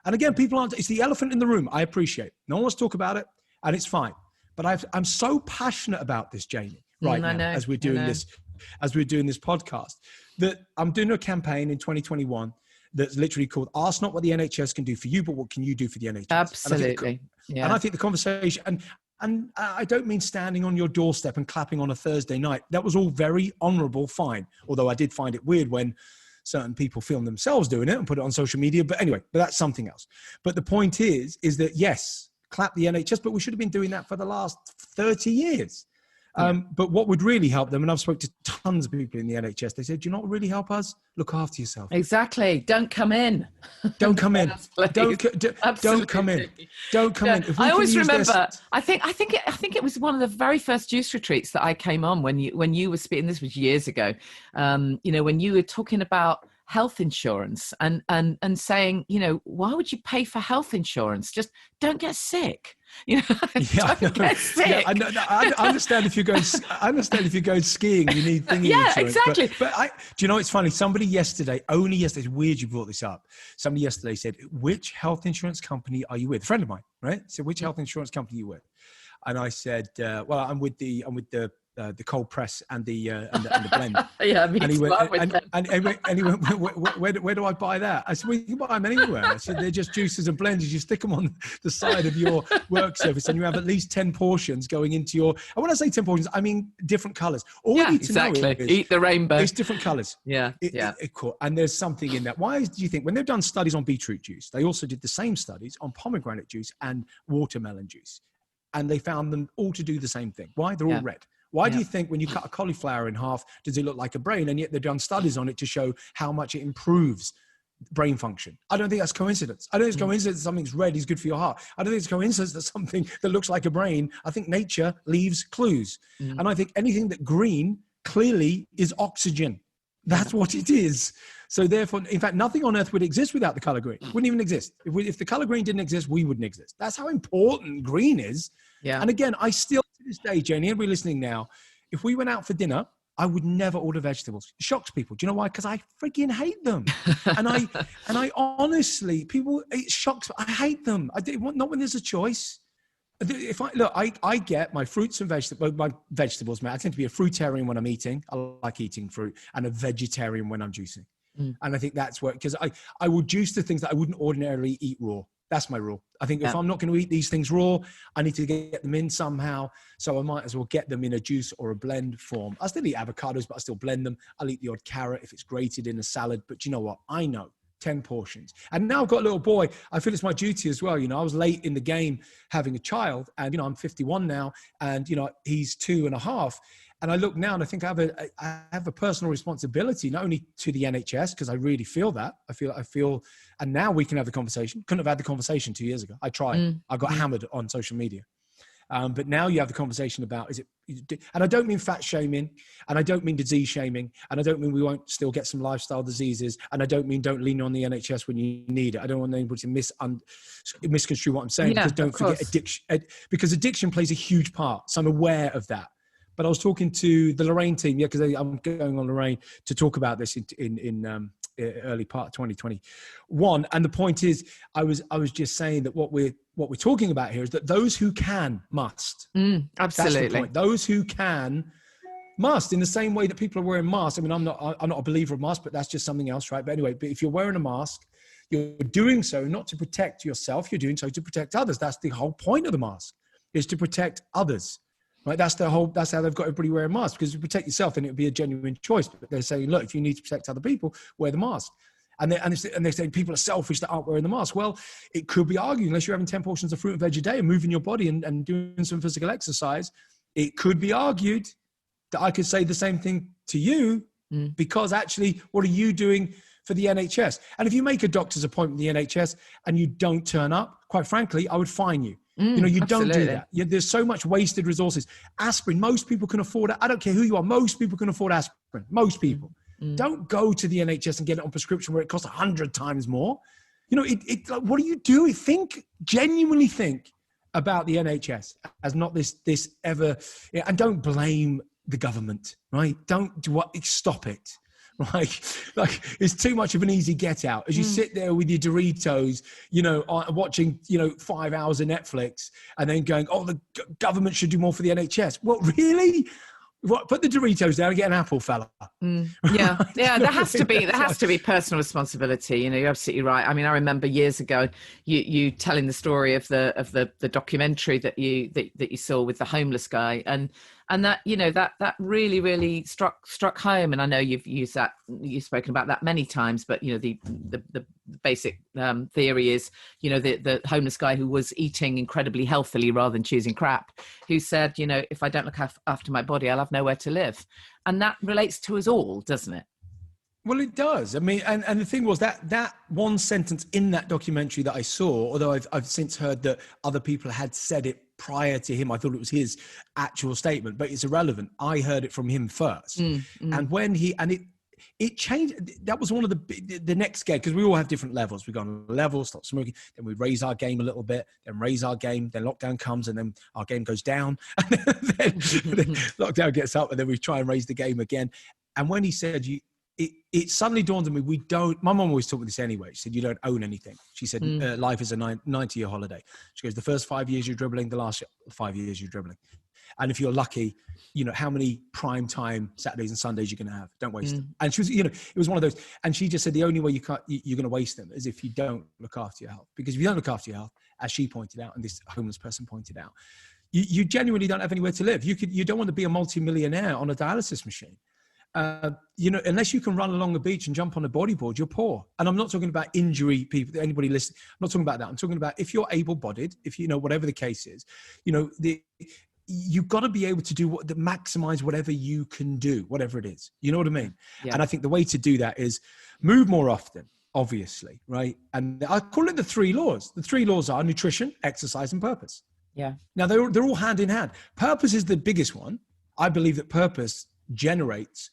Speaker 2: And again, it's the elephant in the room. I appreciate. No one wants to talk about it, and it's fine. But I'm so passionate about this, Janey, right now, as we're doing this podcast, that I'm doing a campaign in 2021 that's literally called "Ask Not What the NHS Can Do for You, but What Can You Do for the NHS?"
Speaker 1: Absolutely.
Speaker 2: And I think the conversation, and I don't mean standing on your doorstep and clapping on a Thursday night. That was all very honorable, fine. Although I did find it weird when certain people film themselves doing it and put it on social media. But anyway, that's something else. But the point is that yes, clap the NHS, but we should have been doing that for the last 30 years. But what would really help them, and I've spoken to tons of people in the NHS, they said, do you know what would really help us? Look after yourself.
Speaker 1: Exactly. Don't come in.
Speaker 2: Don't come in. Don't come in. Don't come in.
Speaker 1: I always remember, I think it was one of the very first juice retreats that I came on when you were speaking, this was years ago, when you were talking about health insurance and saying, why would you pay for health insurance? Just don't get sick. Don't get sick. Yeah,
Speaker 2: I understand if you're going. I understand if you're going skiing, you need thingy insurance.
Speaker 1: Exactly.
Speaker 2: But do you know it's funny? Somebody only yesterday. It's weird you brought this up. Somebody yesterday said, "Which health insurance company are you with?" A friend of mine, right? So, which health insurance company are you with? And I said, "Well, I'm with the cold press and the blend."
Speaker 1: Yeah, me too.
Speaker 2: And he went, where do I buy that? I said, well, you can buy them anywhere. I said, they're just juices and blenders. You stick them on the side of your work surface and you have at least 10 portions going into your, and when I say 10 portions, I mean different colors. All you need to know is,
Speaker 1: eat the rainbow.
Speaker 2: It's different colors. Cool. And there's something in that. Why do you think, when they've done studies on beetroot juice, they also did the same studies on pomegranate juice and watermelon juice. And they found them all to do the same thing. Why? They're all red. Why do you think when you cut a cauliflower in half, does it look like a brain? And yet they've done studies on it to show how much it improves brain function. I don't think that's coincidence. I don't think it's coincidence that something's red is good for your heart. I don't think it's coincidence that something that looks like a brain. I think nature leaves clues. And I think anything that green clearly is oxygen. That's what it is. So therefore, in fact, nothing on earth would exist without the color green. It wouldn't even exist. If the color green didn't exist, we wouldn't exist. That's how important green is. Yeah. And again, I still, to this day, Janey, everybody listening now, if we went out for dinner, I would never order vegetables. It shocks people. Do you know why? Because I freaking hate them. and I honestly, it shocks me. I hate them. Not when there's a choice. I get my fruits and vegetables, man. I tend to be a fruitarian when I'm eating. I like eating fruit, and a vegetarian when I'm juicing. And I think that's where, because I will juice the things that I wouldn't ordinarily eat raw. That's my rule. I think if I'm not going to eat these things raw, I need to get them in somehow. So I might as well get them in a juice or a blend form. I still eat avocados, but I still blend them. I'll eat the odd carrot if it's grated in a salad. But you know what? I know 10 portions. And now I've got a little boy. I feel it's my duty as well. I was late in the game having a child, and, I'm 51 now, and, he's 2.5. And I look now and I think I have a personal responsibility, not only to the NHS, because I really feel that. I feel, and now we can have the conversation. Couldn't have had the conversation 2 years ago. I tried. I got hammered on social media. But now you have the conversation about, and I don't mean fat shaming, and I don't mean disease shaming, and I don't mean we won't still get some lifestyle diseases, and I don't mean don't lean on the NHS when you need it. I don't want anybody to misconstrue what I'm saying, because don't forget addiction, because addiction plays a huge part. So I'm aware of that. But I was talking to the Lorraine team, because I'm going on Lorraine to talk about this in early part of 2021. And the point is, I was just saying that what we're talking about here is that those who can must.
Speaker 1: Absolutely.
Speaker 2: That's the point. Those who can must, in the same way that people are wearing masks. I mean, I'm not a believer of masks, but that's just something else, right? But anyway, if you're wearing a mask, you're doing so not to protect yourself, you're doing so to protect others. That's the whole point of the mask, is to protect others. Right, that's how they've got everybody wearing masks, because if you protect yourself, then it would be a genuine choice. But they're saying, look, if you need to protect other people, wear the mask. And they're saying people are selfish that aren't wearing the mask. Well, it could be argued, unless you're having 10 portions of fruit and veg a day and moving your body and doing some physical exercise, it could be argued that I could say the same thing to you, because actually, what are you doing for the NHS? And if you make a doctor's appointment with the NHS and you don't turn up, quite frankly, I would fine you. You don't do that. There's so much wasted resources. Aspirin, most people can afford it. I don't care who you are. Most people can afford aspirin. Most people. Don't go to the NHS and get it on prescription where it costs 100 times more. Like, what do you do? Genuinely think about the NHS as not this ever, and don't blame the government, right? Stop it. Like it's too much of an easy get out as you sit there with your Doritos, watching 5 hours of Netflix, and then going, oh, the government should do more for the NHS. What, really? What, put the Doritos down and get an apple, fella.
Speaker 1: Yeah. There has to be personal responsibility. You're absolutely right. I mean, I remember years ago you telling the story of the documentary that you saw with the homeless guy, and that that really, really struck home. And I know you've spoken about that many times, but the basic theory is the homeless guy who was eating incredibly healthily rather than choosing crap, who said, if I don't look after my body, I'll have nowhere to live. And that relates to us all, doesn't it?
Speaker 2: Well, it does. I mean, and the thing was that one sentence in that documentary that I saw, although I've since heard that other people had said it prior to him, I thought it was his actual statement, but it's irrelevant. I heard it from him first. And when it changed. That was one of the next game, because we all have different levels. We go on a level, stop smoking, then we raise our game a little bit, then raise our game, then lockdown comes, and then our game goes down, and then lockdown gets up, and then we try and raise the game again. And when he said, it suddenly dawned on me, my mom always taught me this anyway. She said, you don't own anything. She said, life is a 90-year holiday. She goes, the first 5 years you're dribbling, the last 5 years you're dribbling. And if you're lucky, how many prime time Saturdays and Sundays you're going to have. Don't waste them. And she was, it was one of those. And she just said, the only way you're going to waste them is if you don't look after your health. Because if you don't look after your health, as she pointed out, and this homeless person pointed out, you genuinely don't have anywhere to live. You don't want to be a multi-millionaire on a dialysis machine. Unless you can run along the beach and jump on a bodyboard, you're poor. And I'm not talking about injury people, anybody listening. I'm not talking about that. I'm talking about if you're able-bodied, if whatever the case is, you've got to be able to maximize whatever you can do, whatever it is. You know what I mean? Yeah. And I think the way to do that is move more often, obviously, right? And I call it the 3 laws. The 3 laws are nutrition, exercise, and purpose.
Speaker 1: Yeah.
Speaker 2: Now they're all hand in hand. Purpose is the biggest one. I believe that purpose generates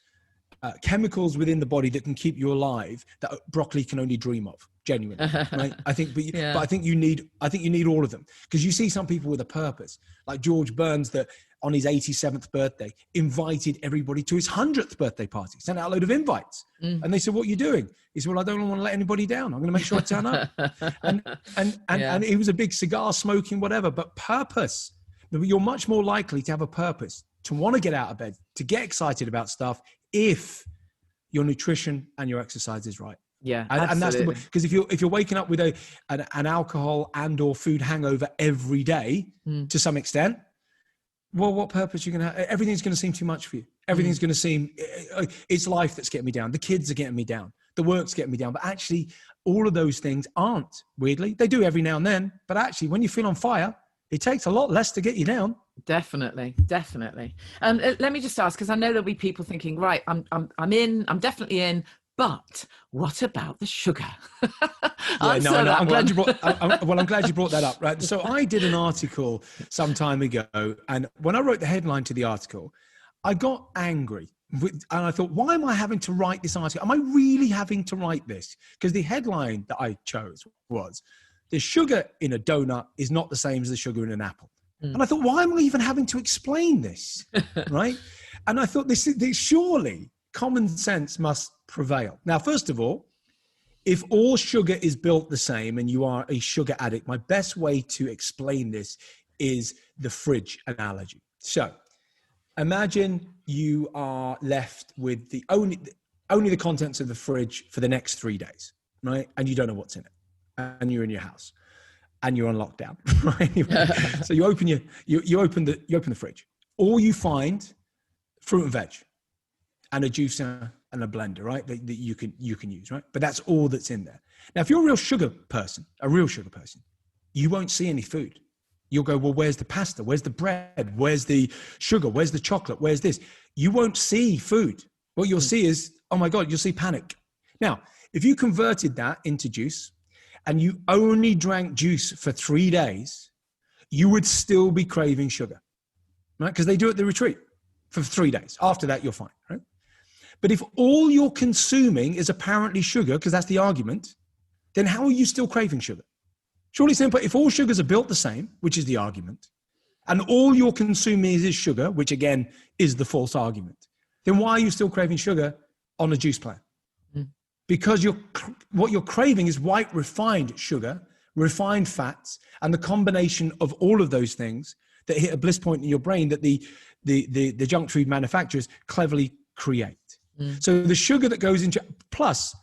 Speaker 2: chemicals within the body that can keep you alive that broccoli can only dream of. Genuinely, right? I think, but I think you need all of them, because you see some people with a purpose, like George Burns, that on his 87th birthday invited everybody to his 100th birthday party, sent out a load of invites, and they said, "What are you doing?" He said, "Well, I don't want to let anybody down. I'm going to make sure I turn up." and he was a big cigar smoking, whatever. But purpose, you're much more likely to have a purpose, to want to get out of bed, to get excited about stuff, if your nutrition and your exercise is right.
Speaker 1: Yeah,
Speaker 2: and that's because if you're waking up with an alcohol and or food hangover every day to some extent, well, what purpose are you going to have? Everything's going to seem too much for you. Everything's going to seem, it's life that's getting me down. The kids are getting me down. The work's getting me down. But actually, all of those things aren't, weirdly. They do every now and then. But actually, when you feel on fire, it takes a lot less to get you down.
Speaker 1: Definitely. Let me just ask, because I know there'll be people thinking, right, I'm definitely in, But what about the sugar?
Speaker 2: Yeah, no, I know. I'm glad you brought. I'm glad you brought that up. Right. So I did an article some time ago, and when I wrote the headline to the article, I got angry, and I thought, why am I having to write this article? Am I really having to write this? Because the headline that I chose was, "The sugar in a donut is not the same as the sugar in an apple." And I thought, why am I even having to explain this? Right. And I thought, this surely common sense must prevail. Now, first of all, if all sugar is built the same and you are a sugar addict, my best way to explain this is the fridge analogy. So imagine you are left with the only the contents of the fridge for the next 3 days, right? And you don't know what's in it. And you're in your house and you're on lockdown, right? So you open the fridge. All you find, fruit and veg and a juicer and a blender, right? That you can use, right? But that's all that's in there. Now, if you're a real sugar person, you won't see any food. You'll go, well, where's the pasta? Where's the bread? Where's the sugar? Where's the chocolate? Where's this? You won't see food. What you'll see is, oh my God, you'll see panic. Now, if you converted that into juice and you only drank juice for 3 days, you would still be craving sugar, right? Because they do it at the retreat for 3 days. After that, you're fine, right? But if all you're consuming is apparently sugar, because that's the argument, then how are you still craving sugar? Surely simple. If all sugars are built the same, which is the argument, and all you're consuming is sugar, which again is the false argument, then why are you still craving sugar on a juice plan? Because what you're craving is white refined sugar, refined fats, and the combination of all of those things that hit a bliss point in your brain that the junk food manufacturers cleverly create. So the sugar that goes into, plus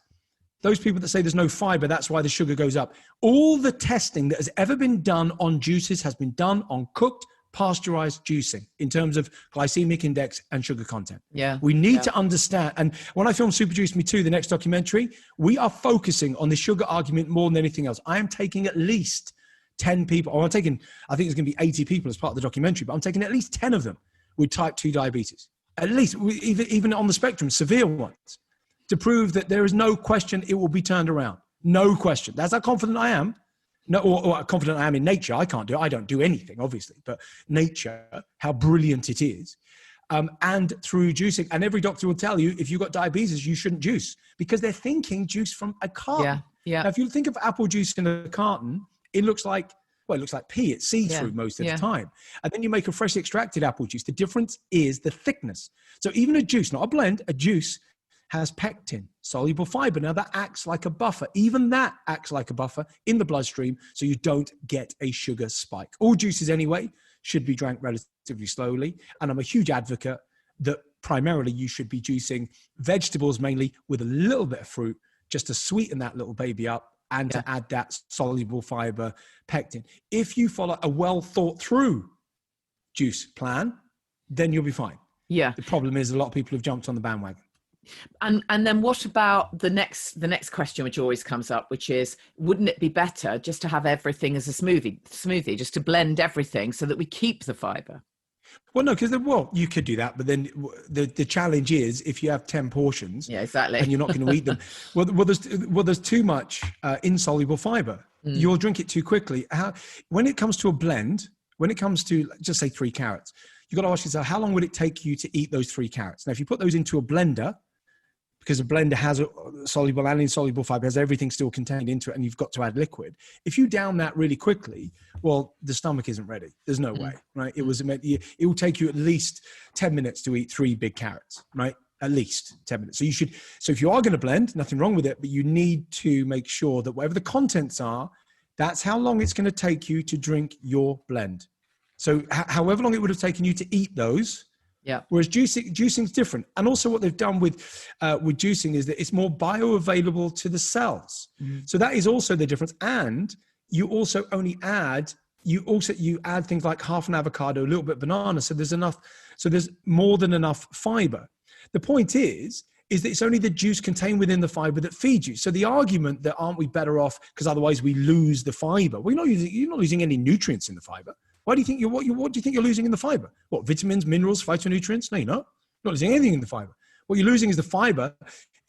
Speaker 2: those people that say there's no fiber, that's why the sugar goes up. All the testing that has ever been done on juices has been done on cooked, pasteurized juicing in terms of glycemic index and sugar content. Yeah. We need to understand. And when I film Super Juice Me Too, the next documentary, we are focusing on the sugar argument more than anything else. I am taking at least 10 people, or I think it's going to be 80 people as part of the documentary, but I'm taking at least 10 of them with type 2 diabetes. At least, even on the spectrum, severe ones, to prove that there is no question it will be turned around. No question. That's how confident I am. No, or confident I am in nature. I don't do anything, obviously, but nature, how brilliant it is. And through juicing. And every doctor will tell you, if you've got diabetes, you shouldn't juice because they're thinking juice from a carton. Yeah. Now, if you think of apple juice in a carton, it looks like pee. It's see-through most of the time. And then you make a freshly extracted apple juice. The difference is the thickness. So even a juice, not a blend, a juice has pectin, soluble fiber. Now that acts like a buffer. Even that acts like a buffer in the bloodstream so you don't get a sugar spike. All juices anyway should be drank relatively slowly. And I'm a huge advocate that primarily you should be juicing vegetables mainly with a little bit of fruit just to sweeten that little baby up and to add that soluble fiber pectin. If you follow a well thought through juice plan, then you'll be fine. Yeah. The problem is a lot of people have jumped on the bandwagon.
Speaker 1: And then what about the next question, which always comes up, which is, wouldn't it be better just to have everything as a smoothie, just to blend everything so that we keep the fiber?
Speaker 2: Well, no, because you could do that, but then the challenge is if you have 10 portions,
Speaker 1: exactly,
Speaker 2: and you're not going to eat them. There's too much insoluble fiber. You'll drink it too quickly. When it comes to a blend, when it comes to just say 3 carrots, you've got to ask yourself, how long would it take you to eat those 3 carrots? Now, if you put those into a blender, because a blender has a soluble and insoluble fiber, has everything still contained into it, and you've got to add liquid. If you down that really quickly, well, the stomach isn't ready. There's no way, right? It will take you at least 10 minutes to eat 3 big carrots, right? At least 10 minutes. So if you are going to blend, nothing wrong with it, but you need to make sure that whatever the contents are, that's how long it's going to take you to drink your blend. So however long it would have taken you to eat those. Yeah. Whereas juicing is different. And also what they've done with juicing is that it's more bioavailable to the cells. So that is also the difference. And you also add things like half an avocado, a little bit of banana. So there's more than enough fiber. The point is that it's only the juice contained within the fiber that feeds you. So the argument that aren't we better off because otherwise we lose the fiber? Well, you're not losing any nutrients in the fiber. What do you think you're losing in the fiber? What, vitamins, minerals, phytonutrients? No, you're not. You're not losing anything in the fiber. What you're losing is the fiber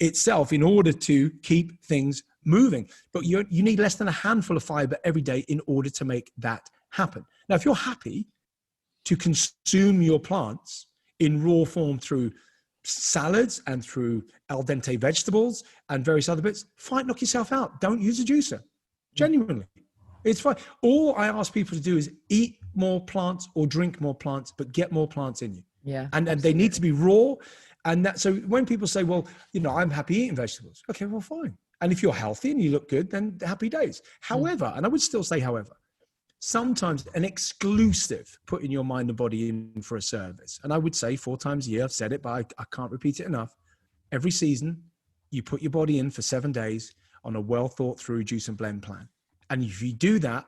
Speaker 2: itself in order to keep things moving. But you need less than a handful of fiber every day in order to make that happen. Now, if you're happy to consume your plants in raw form through salads and through al dente vegetables and various other bits, fine, knock yourself out. Don't use a juicer. Genuinely. It's fine. All I ask people to do is eat more plants or drink more plants, but get more plants in you.
Speaker 1: Yeah.
Speaker 2: And they need to be raw. And that, so when people say, well, I'm happy eating vegetables. Okay, well, fine. And if you're healthy and you look good, then happy days. However, and I would still say, however, sometimes an exclusive putting your mind and body in for a service. And I would say 4 times a year, I've said it, but I can't repeat it enough. Every season, you put your body in for 7 days on a well thought through juice and blend plan. And if you do that,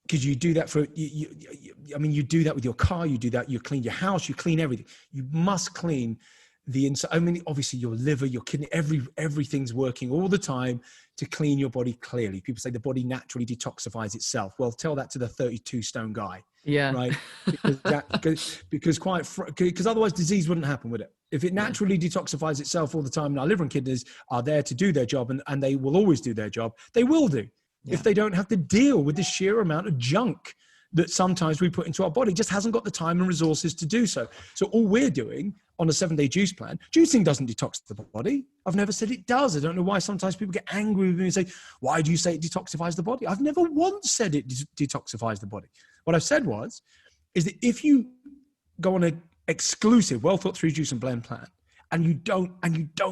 Speaker 2: because you do that you do that with your car, you do that, you clean your house, you clean everything. You must clean the inside. I mean, obviously your liver, your kidney, everything's working all the time to clean your body clearly. People say the body naturally detoxifies itself. Well, tell that to the 32 stone guy.
Speaker 1: Yeah.
Speaker 2: Right. Because otherwise disease wouldn't happen, would it? If it naturally detoxifies itself all the time, and our liver and kidneys are there to do their job, and they will always do their job, they will do. Yeah. If they don't have to deal with the sheer amount of junk that sometimes we put into our body, just hasn't got the time and resources to do so. So all we're doing on a 7-day juice plan, juicing doesn't detox the body. I've never said it does. I don't know why sometimes people get angry with me and say, why do you say it detoxifies the body? I've never once said it detoxifies the body. What I've said is that if you go on an exclusive, well thought through juice and blend plan, and you don't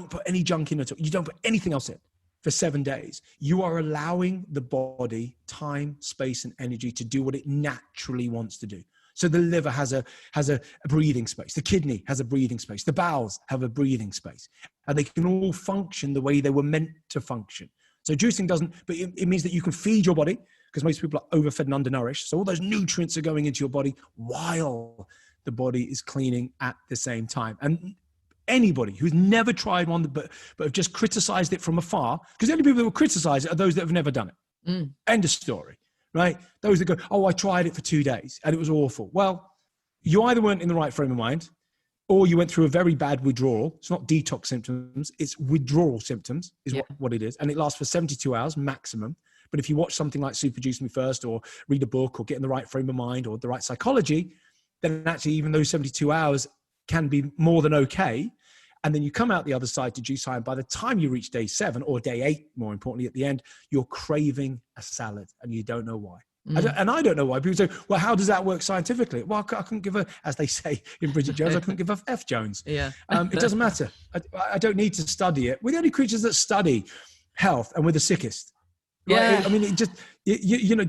Speaker 2: put any junk in at all, you don't put anything else in for 7 days, you are allowing the body time, space, and energy to do what it naturally wants to do. So the liver has a breathing space. The kidney has a breathing space. The bowels have a breathing space, and they can all function the way they were meant to function. So juicing doesn't, but it means that you can feed your body, because most people are overfed and undernourished. So all those nutrients are going into your body while the body is cleaning at the same time. And anybody who's never tried one, but have just criticized it from afar, because the only people that will criticize it are those that have never done it. End of story, right? Those that go, oh, I tried it for 2 days and it was awful. Well, you either weren't in the right frame of mind, or you went through a very bad withdrawal. It's not detox symptoms, it's withdrawal symptoms is what it is. And it lasts for 72 hours maximum. But if you watch something like Super Juice Me First, or read a book, or get in the right frame of mind, or the right psychology, then actually even those 72 hours can be more than okay. And then you come out the other side to juice high, and by the time you reach day 7 or day 8, more importantly at the end, you're craving a salad and you don't know why. And I don't know why. People say, well, how does that work scientifically? Well, I couldn't give as they say in Bridget Jones, I couldn't give a F Jones. Yeah. It doesn't matter. I don't need to study it. We're the only creatures that study health, and we're the sickest. Right? Yeah. I mean, it just,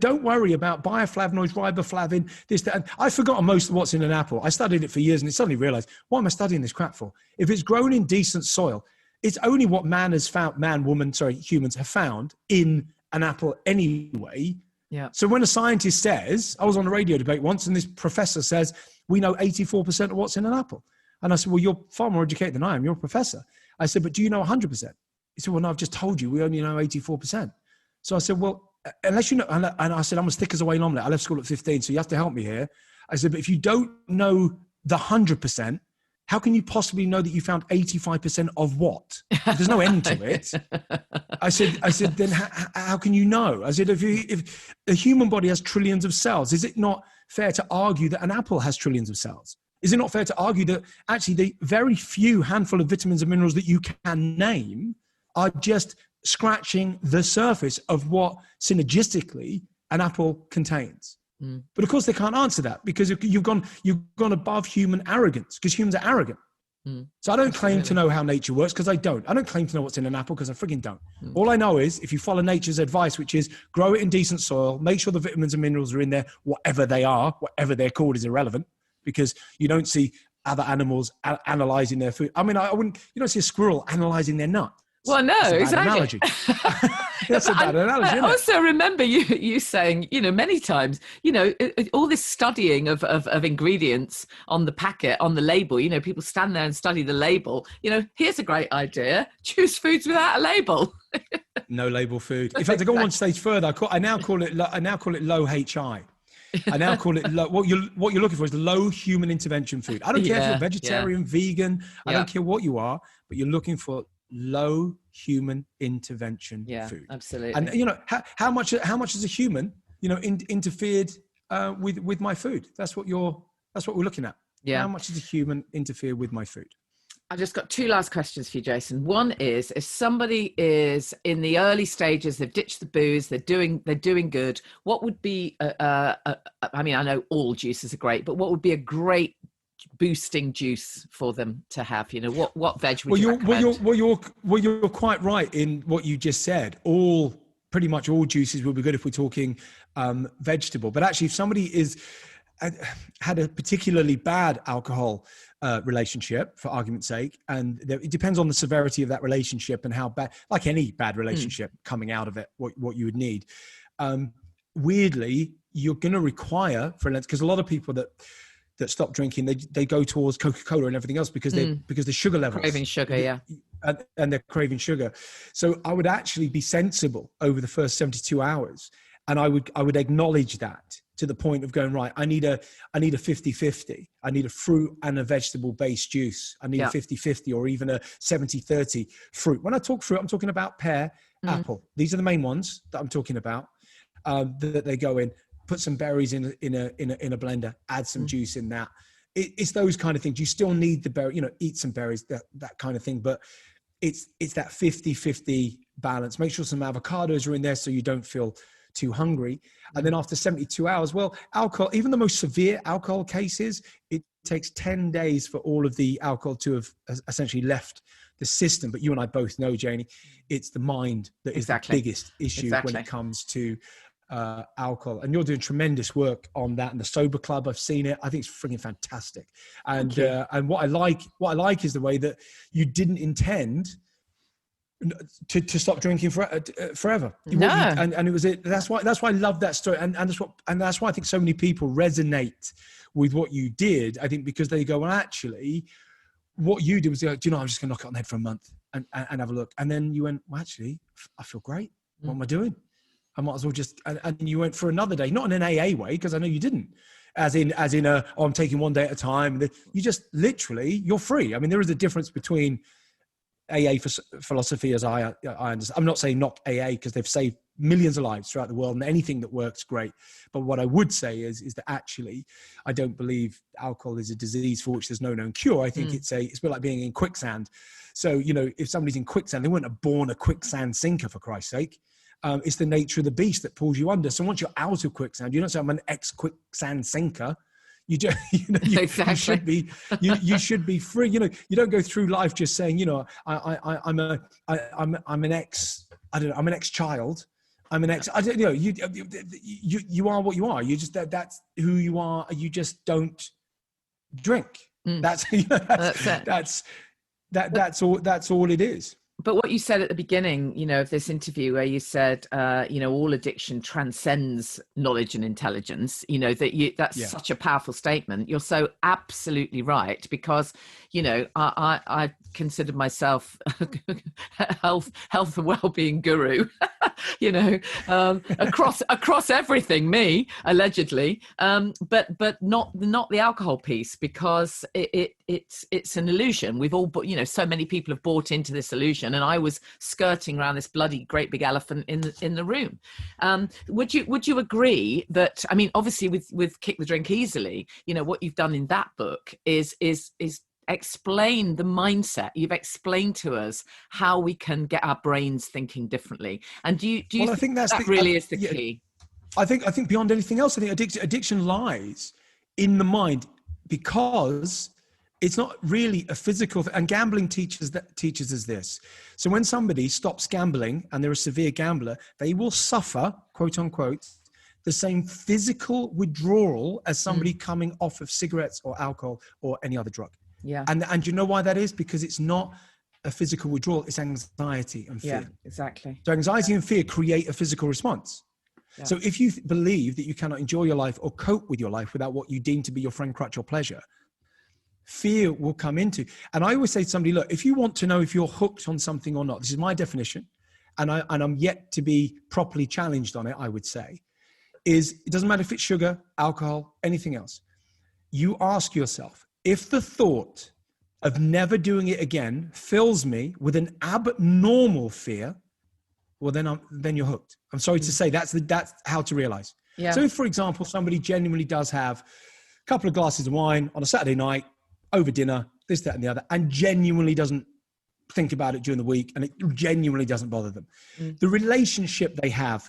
Speaker 2: don't worry about bioflavonoids, riboflavin, this, that. And I've forgotten most of what's in an apple. I studied it for years and suddenly realized, what am I studying this crap for? If it's grown in decent soil, it's only what humans have found in an apple anyway. Yeah. So when a scientist says, I was on a radio debate once, and this professor says, we know 84% of what's in an apple. And I said, well, you're far more educated than I am. You're a professor. I said, but do you know 100%? He said, well, no, I've just told you, we only know 84%. So I said, well, unless you know, and I said, I'm as thick as a Wayne omelette. I left school at 15, so you have to help me here. I said, but if you don't know the 100%, how can you possibly know that you found 85% of what? There's no end to it. I said, then how can you know? I said, if the human body has trillions of cells, is it not fair to argue that an apple has trillions of cells? Is it not fair to argue that actually the very few handful of vitamins and minerals that you can name are just scratching the surface of what synergistically an apple contains? But of course they can't answer that, because you've gone above human arrogance, because humans are arrogant. So I don't claim to know how nature works, because I don't claim to know what's in an apple, because I frigging don't. All I know is if you follow nature's advice, which is grow it in decent soil, make sure the vitamins and minerals are in there, whatever they are, whatever they're called is irrelevant, because you don't see other animals analyzing their food. I mean, you don't see a squirrel analyzing their nut.
Speaker 1: Well, no, exactly.
Speaker 2: That's a bad analogy.
Speaker 1: I also remember you saying, many times, all this studying of ingredients on the packet, on the label, people stand there and study the label. Here's a great idea: choose foods without a label.
Speaker 2: No label food. In fact, I go one stage further. I now call it low HI. I now call it low. What you're looking for is low human intervention food. I don't care if you're vegetarian, vegan. I don't care what you are, but you're looking for low human intervention food.
Speaker 1: Absolutely.
Speaker 2: And how much as a human, interfered with my food. That's what we're looking at.
Speaker 1: Yeah.
Speaker 2: How much does a human interfere with my food?
Speaker 1: I've just got 2 last questions for you, Jason. One is, if somebody is in the early stages, they've ditched the booze, they're doing good, what would be, I know all juices are great, but what would be a great boosting juice for them to have? What veg would you recommend?
Speaker 2: You're quite right in what you just said. Pretty much all juices will be good if we're talking vegetable. But actually, if somebody had a particularly bad alcohol relationship, for argument's sake, and it depends on the severity of that relationship and how bad, like any bad relationship coming out of it, what you would need. Weirdly, you're going to require, because a lot of people that stop drinking, they go towards Coca-Cola and everything else because the sugar levels,
Speaker 1: craving sugar,
Speaker 2: and they're craving sugar. So I would actually be sensible over the first 72 hours, and I would acknowledge that, to the point of going, right, I need a 50-50. I need a fruit and a vegetable based juice. I need a 50-50 or even a 70-30 fruit. When I talk fruit, I'm talking about pear, apple. These are the main ones that I'm talking about, that they go in. Put some berries in a blender, add some juice in that. It's those kind of things. You still need the berry, eat some berries, that kind of thing. But it's that 50-50 balance. Make sure some avocados are in there so you don't feel too hungry. And then after 72 hours, alcohol, even the most severe alcohol cases, it takes 10 days for all of the alcohol to have essentially left the system. But you and I both know, Janey, it's the mind that is the biggest issue when it comes to alcohol. And you're doing tremendous work on that. And the Sober Club, I've seen it. I think it's freaking fantastic. And what I like is the way that you didn't intend to stop drinking forever.
Speaker 1: No.
Speaker 2: And it was it. That's why I love that story. And that's why I think so many people resonate with what you did. I think because they go, well, actually, what you did was, do you know, I'm just going to knock it on the head for a month and have a look. And then you went, well, actually, I feel great. What am I doing? I might as well just, and you went for another day, not in an AA way, because I know you didn't, as in I'm taking one day at a time. You just literally, you're free. I mean, there is a difference between AA philosophy, as I understand. I'm not saying knock AA, because they've saved millions of lives throughout the world, and anything that works, great. But what I would say is that actually, I don't believe alcohol is a disease for which there's no known cure. I think it's a bit like being in quicksand. So, if somebody's in quicksand, they weren't born a quicksand sinker, for Christ's sake. It's the nature of the beast that pulls you under. So once you're out of quicksand, you don't say I'm an ex-quicksand sinker. You should be. You should be free. You don't go through life just saying, I'm an ex. I don't know. I'm an ex-child. I'm an ex. I don't know. You are what you are. You just that's who you are. You just don't drink. That's all it is.
Speaker 1: But what you said at the beginning, of this interview, where you said, all addiction transcends knowledge and intelligence, that's such a powerful statement. You're so absolutely right, because, I considered myself a health and well-being guru, across everything, me, allegedly, but not the alcohol piece, because it's an illusion. We've all, so many people have bought into this illusion. And I was skirting around this bloody great big elephant in the room. Would you agree that, I mean, obviously with Kick the Drink Easily, what you've done in that book is explain the mindset. You've explained to us how we can get our brains thinking differently. And do you think that really is the key?
Speaker 2: I think beyond anything else, I think addiction lies in the mind, because it's not really a physical and gambling teaches us this. So when somebody stops gambling and they're a severe gambler, they will suffer, quote unquote, the same physical withdrawal as somebody coming off of cigarettes or alcohol or any other drug.
Speaker 1: Yeah.
Speaker 2: And you know why that is? Because it's not a physical withdrawal, it's anxiety and fear.
Speaker 1: Yeah, exactly.
Speaker 2: So anxiety and fear create a physical response. Yeah. So if you believe that you cannot enjoy your life or cope with your life without what you deem to be your friend, crutch, or pleasure, fear will come into. And I always say to somebody, look, if you want to know if you're hooked on something or not, this is my definition, and I'm yet to be properly challenged on it, I would say, is it doesn't matter if it's sugar, alcohol, anything else. You ask yourself, if the thought of never doing it again fills me with an abnormal fear, well, then you're hooked. I'm sorry to say that's how to realize.
Speaker 1: Yeah.
Speaker 2: So if, for example, somebody genuinely does have a couple of glasses of wine on a Saturday night over dinner, this, that, and the other, and genuinely doesn't think about it during the week, and it genuinely doesn't bother them. The relationship they have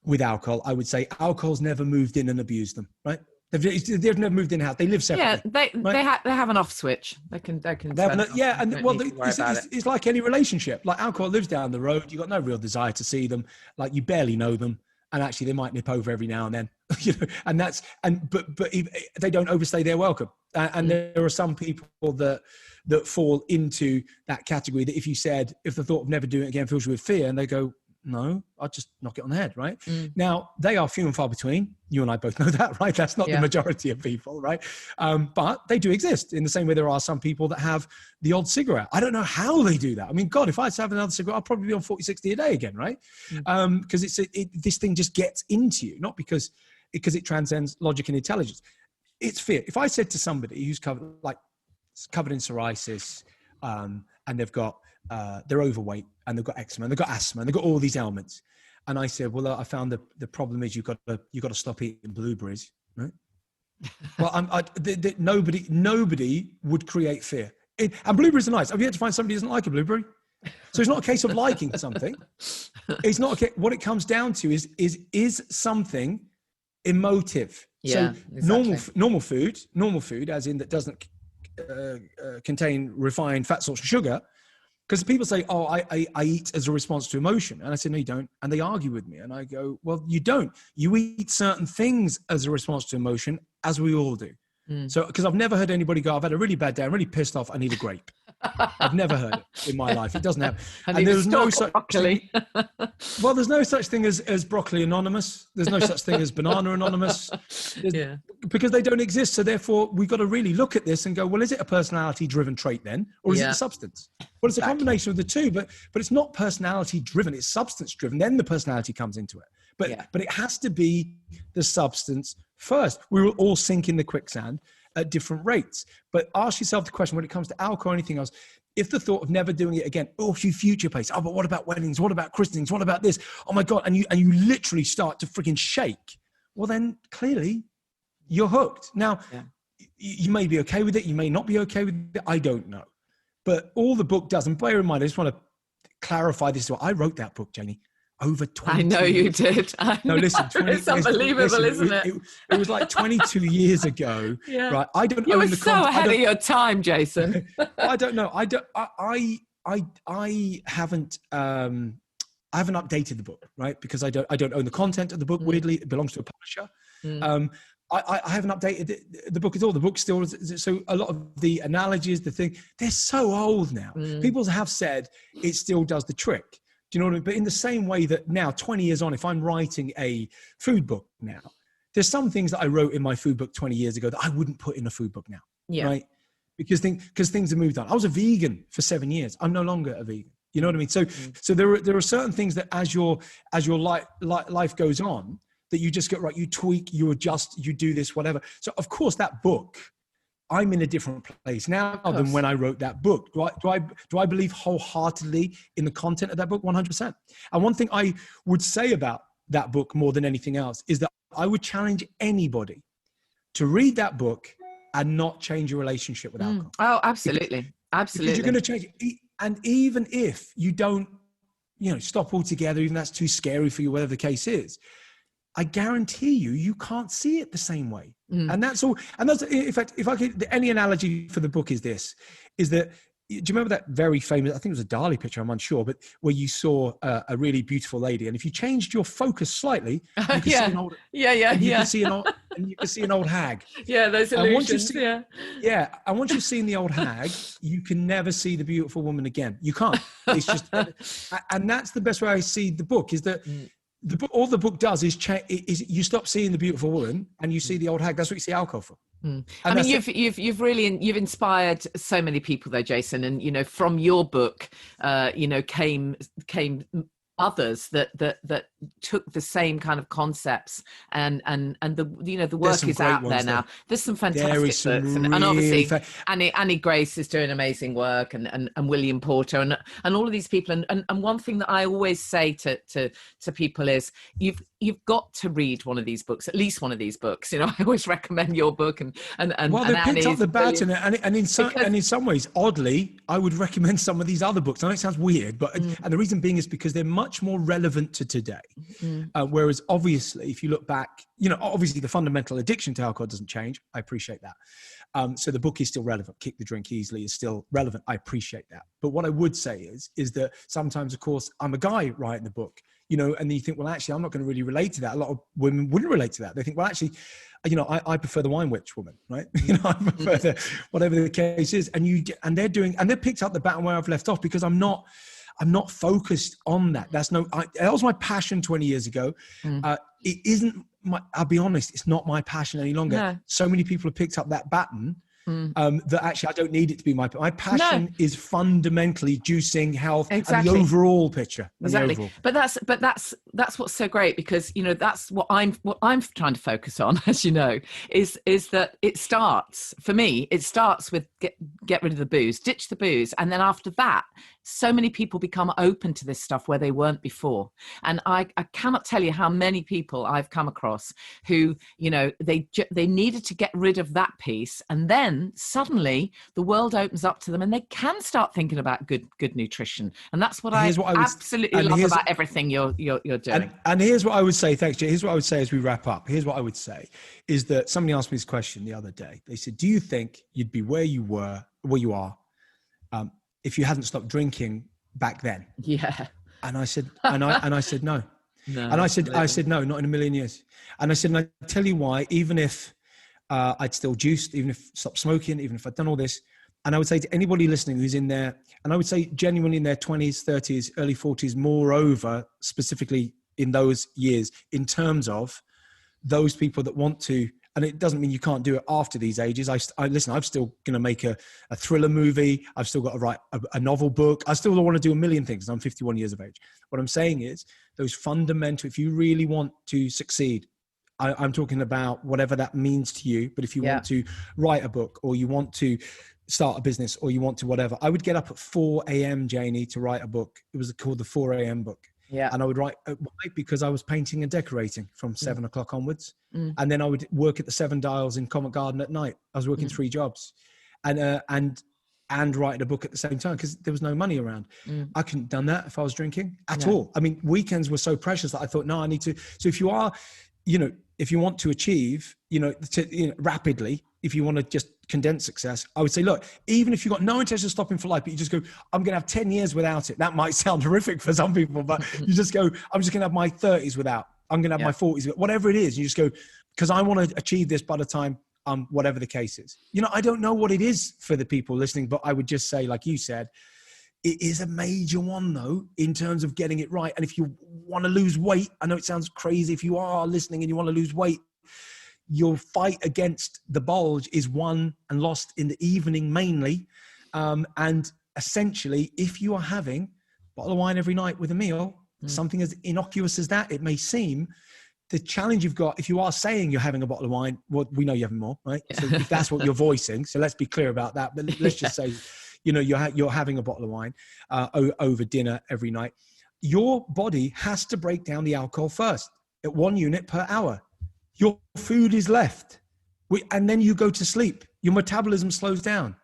Speaker 2: with alcohol, I would say alcohol's never moved in and abused them, right? They've never moved in and out. They live separately.
Speaker 1: Yeah, they have an off switch. They can.
Speaker 2: It's like any relationship. Like alcohol lives down the road. You've got no real desire to see them. Like you barely know them, and actually they might nip over every now and then. But they don't overstay their welcome. And there are some people that fall into that category. That if the thought of never doing it again fills you with fear, and they go, no, I'll just knock it on the head, right? Now, they are few and far between. You and I both know that, right? That's not the majority of people, right? But they do exist in the same way there are some people that have the odd cigarette. I don't know how they do that. I mean, God, if I had to have another cigarette, I'll probably be on 40, 60 a day again, right? Because this thing just gets into you, not because it transcends logic and intelligence. It's fear. If I said to somebody who's covered in psoriasis, and they're overweight, and they've got eczema, and they've got asthma, and they've got all these ailments. And I said, well, I found the problem is you've got to stop eating blueberries, right? Well, nobody would create fear. And blueberries are nice. I've yet to find somebody who doesn't like a blueberry. So it's not a case of liking something. It's not okay. What it comes down to is something emotive.
Speaker 1: Yeah,
Speaker 2: so
Speaker 1: exactly.
Speaker 2: normal food, as in that doesn't contain refined fat, salt, and sugar. Because people say, oh, I eat as a response to emotion. And I say, no, you don't. And they argue with me. And I go, well, you don't. You eat certain things as a response to emotion, as we all do. So, because I've never heard anybody go, I've had a really bad day, I'm really pissed off, I need a grape. I've never heard it in my life. It doesn't happen.
Speaker 1: And there's no such broccoli.
Speaker 2: Well, there's no such thing as broccoli anonymous. There's no such thing as banana anonymous. Because they don't exist. So therefore, we've got to really look at this and go, well, is it a personality-driven trait then? Or is it a substance? Well, it's a combination of the two, but it's not personality-driven. It's substance-driven. Then the personality comes into it. But it has to be the substance first. We will all sink in the quicksand at different rates. But ask yourself the question when it comes to alcohol or anything else, if the thought of never doing it again, you future pace. Oh, but what about weddings? What about christenings? What about this? Oh my God. And you literally start to freaking shake. Well, then clearly you're hooked. Now, you may be okay with it. You may not be okay with it. I don't know. But all the book does, and bear in mind, I just want to clarify this. I wrote that book, Janey, over 20
Speaker 1: I know
Speaker 2: years.
Speaker 1: You did.
Speaker 2: No, listen.
Speaker 1: It's unbelievable, isn't it?
Speaker 2: It was like 22 years ago, right? I don't
Speaker 1: you
Speaker 2: own
Speaker 1: were
Speaker 2: the
Speaker 1: so ahead of your time, Jason.
Speaker 2: I don't know. I haven't updated the book, right? Because I don't own the content of the book. Weirdly, it belongs to a publisher. I haven't updated the book at all. The book still, so a lot of the analogies, they're so old now. People have said it still does the trick. Do you know what I mean? But in the same way that now, 20 years on, if I'm writing a food book now, there's some things that I wrote in my food book 20 years ago that I wouldn't put in a food book now, right? Because things have moved on. I was a vegan for 7 years. I'm no longer a vegan. You know what I mean? So there are certain things that as your life goes on, that you just get right, you tweak, you adjust, you do this, whatever. So of course that book, I'm in a different place now than when I wrote that book. Do I believe wholeheartedly in the content of that book? 100%. And one thing I would say about that book more than anything else is that I would challenge anybody to read that book and not change your relationship with alcohol.
Speaker 1: Oh, absolutely. Absolutely.
Speaker 2: Because you're going to change it. And even if you don't, stop altogether, even that's too scary for you, whatever the case is, I guarantee you can't see it the same way. And that's all. And that's, in fact, if I could, any analogy for the book is that, do you remember that very famous, I think it was a Dali picture, I'm unsure, but where you saw a really beautiful lady, and if you changed your focus slightly, you could see an old, you could see an old hag.
Speaker 1: Yeah, those illusions.
Speaker 2: And once you've seen the old hag, you can never see the beautiful woman again. You can't. It's just, and that's the best way I see the book, is that the book, all the book does is you stop seeing the beautiful woman and you see the old hag. That's what you see alcohol for.
Speaker 1: I mean, you've really inspired so many people though, Jason, and from your book came others that took the same kind of concepts, and the work is out there now. There's some fantastic books, and obviously Annie Grace is doing amazing work, and William Porter, and all of these people. And one thing that I always say to people is, you've got to read one of these books, at least one of these books. I always recommend your book and
Speaker 2: well, they picked up the baton, and in some ways, oddly, I would recommend some of these other books. I know it sounds weird, but and the reason being is because they're much more relevant to today. Whereas obviously, if you look back, obviously the fundamental addiction to alcohol doesn't change. I appreciate that. So the book is still relevant. Kick the Drink Easily is still relevant. I appreciate that. But what I would say is that sometimes, of course, I'm a guy writing the book, and then you think, well, actually, I'm not going to really relate to that. A lot of women wouldn't relate to that. They think, well, actually, I prefer the wine witch woman, right? I prefer whatever the case is. And they're picked up the baton where I've left off, because I'm not focused on that. That was my passion 20 years ago. It isn't I'll be honest, it's not my passion any longer. No. So many people have picked up that baton that actually I don't need it to be my passion is fundamentally juicing, health, and the overall picture.
Speaker 1: Exactly. But that's what's so great, because that's what I'm trying to focus on, as you know, is that it starts with get rid of the booze, ditch the booze, and then after that, so many people become open to this stuff where they weren't before. And I cannot tell you how many people I've come across who, they needed to get rid of that piece, and then suddenly the world opens up to them and they can start thinking about good nutrition. And that's what I absolutely love about everything you're doing.
Speaker 2: And here's what I would say, thanks, Jay. Here's what I would say as we wrap up. Here's what I would say is that somebody asked me this question the other day. They said, do you think you'd be where you are, if you hadn't stopped drinking back then?
Speaker 1: Yeah.
Speaker 2: And I said, I said, no. And I said, no, not in a million years. And I said, and I tell you why, even if I'd still juiced, even if stopped smoking, even if I'd done all this. And I would say to anybody listening who's in there, and I would say genuinely in their 20s, 30s, early 40s, moreover, specifically in those years, in terms of those people that want to, and it doesn't mean you can't do it after these ages. Listen, I'm still going to make a thriller movie. I've still got to write a novel book. I still want to do a million things. I'm 51 years of age. What I'm saying is those fundamental, if you really want to succeed, I'm talking about whatever that means to you. But if you want to write a book, or you want to start a business, or you want to whatever, I would get up at 4 a.m., Janey, to write a book. It was called the 4 a.m. book. Yeah. And I would write because I was painting and decorating from 7 o'clock onwards. And then I would work at the 7 Dials in Covent Garden at night. I was working 3 jobs and writing a book at the same time, because there was no money around. I couldn't have done that if I was drinking at all. I mean, weekends were so precious that I thought, no, I need to. So if you are, if you want to achieve, rapidly, if you want to just condense success, I would say, look, even if you've got no intention of stopping for life, but you just go, I'm going to have 10 years without it. That might sound horrific for some people, but you just go, I'm just going to have my 30s without, I'm going to have my 40s, whatever it is. You just go, because I want to achieve this by the time, whatever the case is. I don't know what it is for the people listening, but I would just say, like you said, it is a major one, though, in terms of getting it right. And if you want to lose weight, I know it sounds crazy. If you are listening and you want to lose weight, your fight against the bulge is won and lost in the evening mainly. And essentially, if you are having a bottle of wine every night with a meal, something as innocuous as that, it may seem, the challenge you've got, if you are saying you're having a bottle of wine, well, we know you're having more, right? So if that's what you're voicing, so let's be clear about that. But let's just say, you're having a bottle of wine over dinner every night. Your body has to break down the alcohol first at 1 unit per hour. Your food is left, and then you go to sleep. Your metabolism slows down.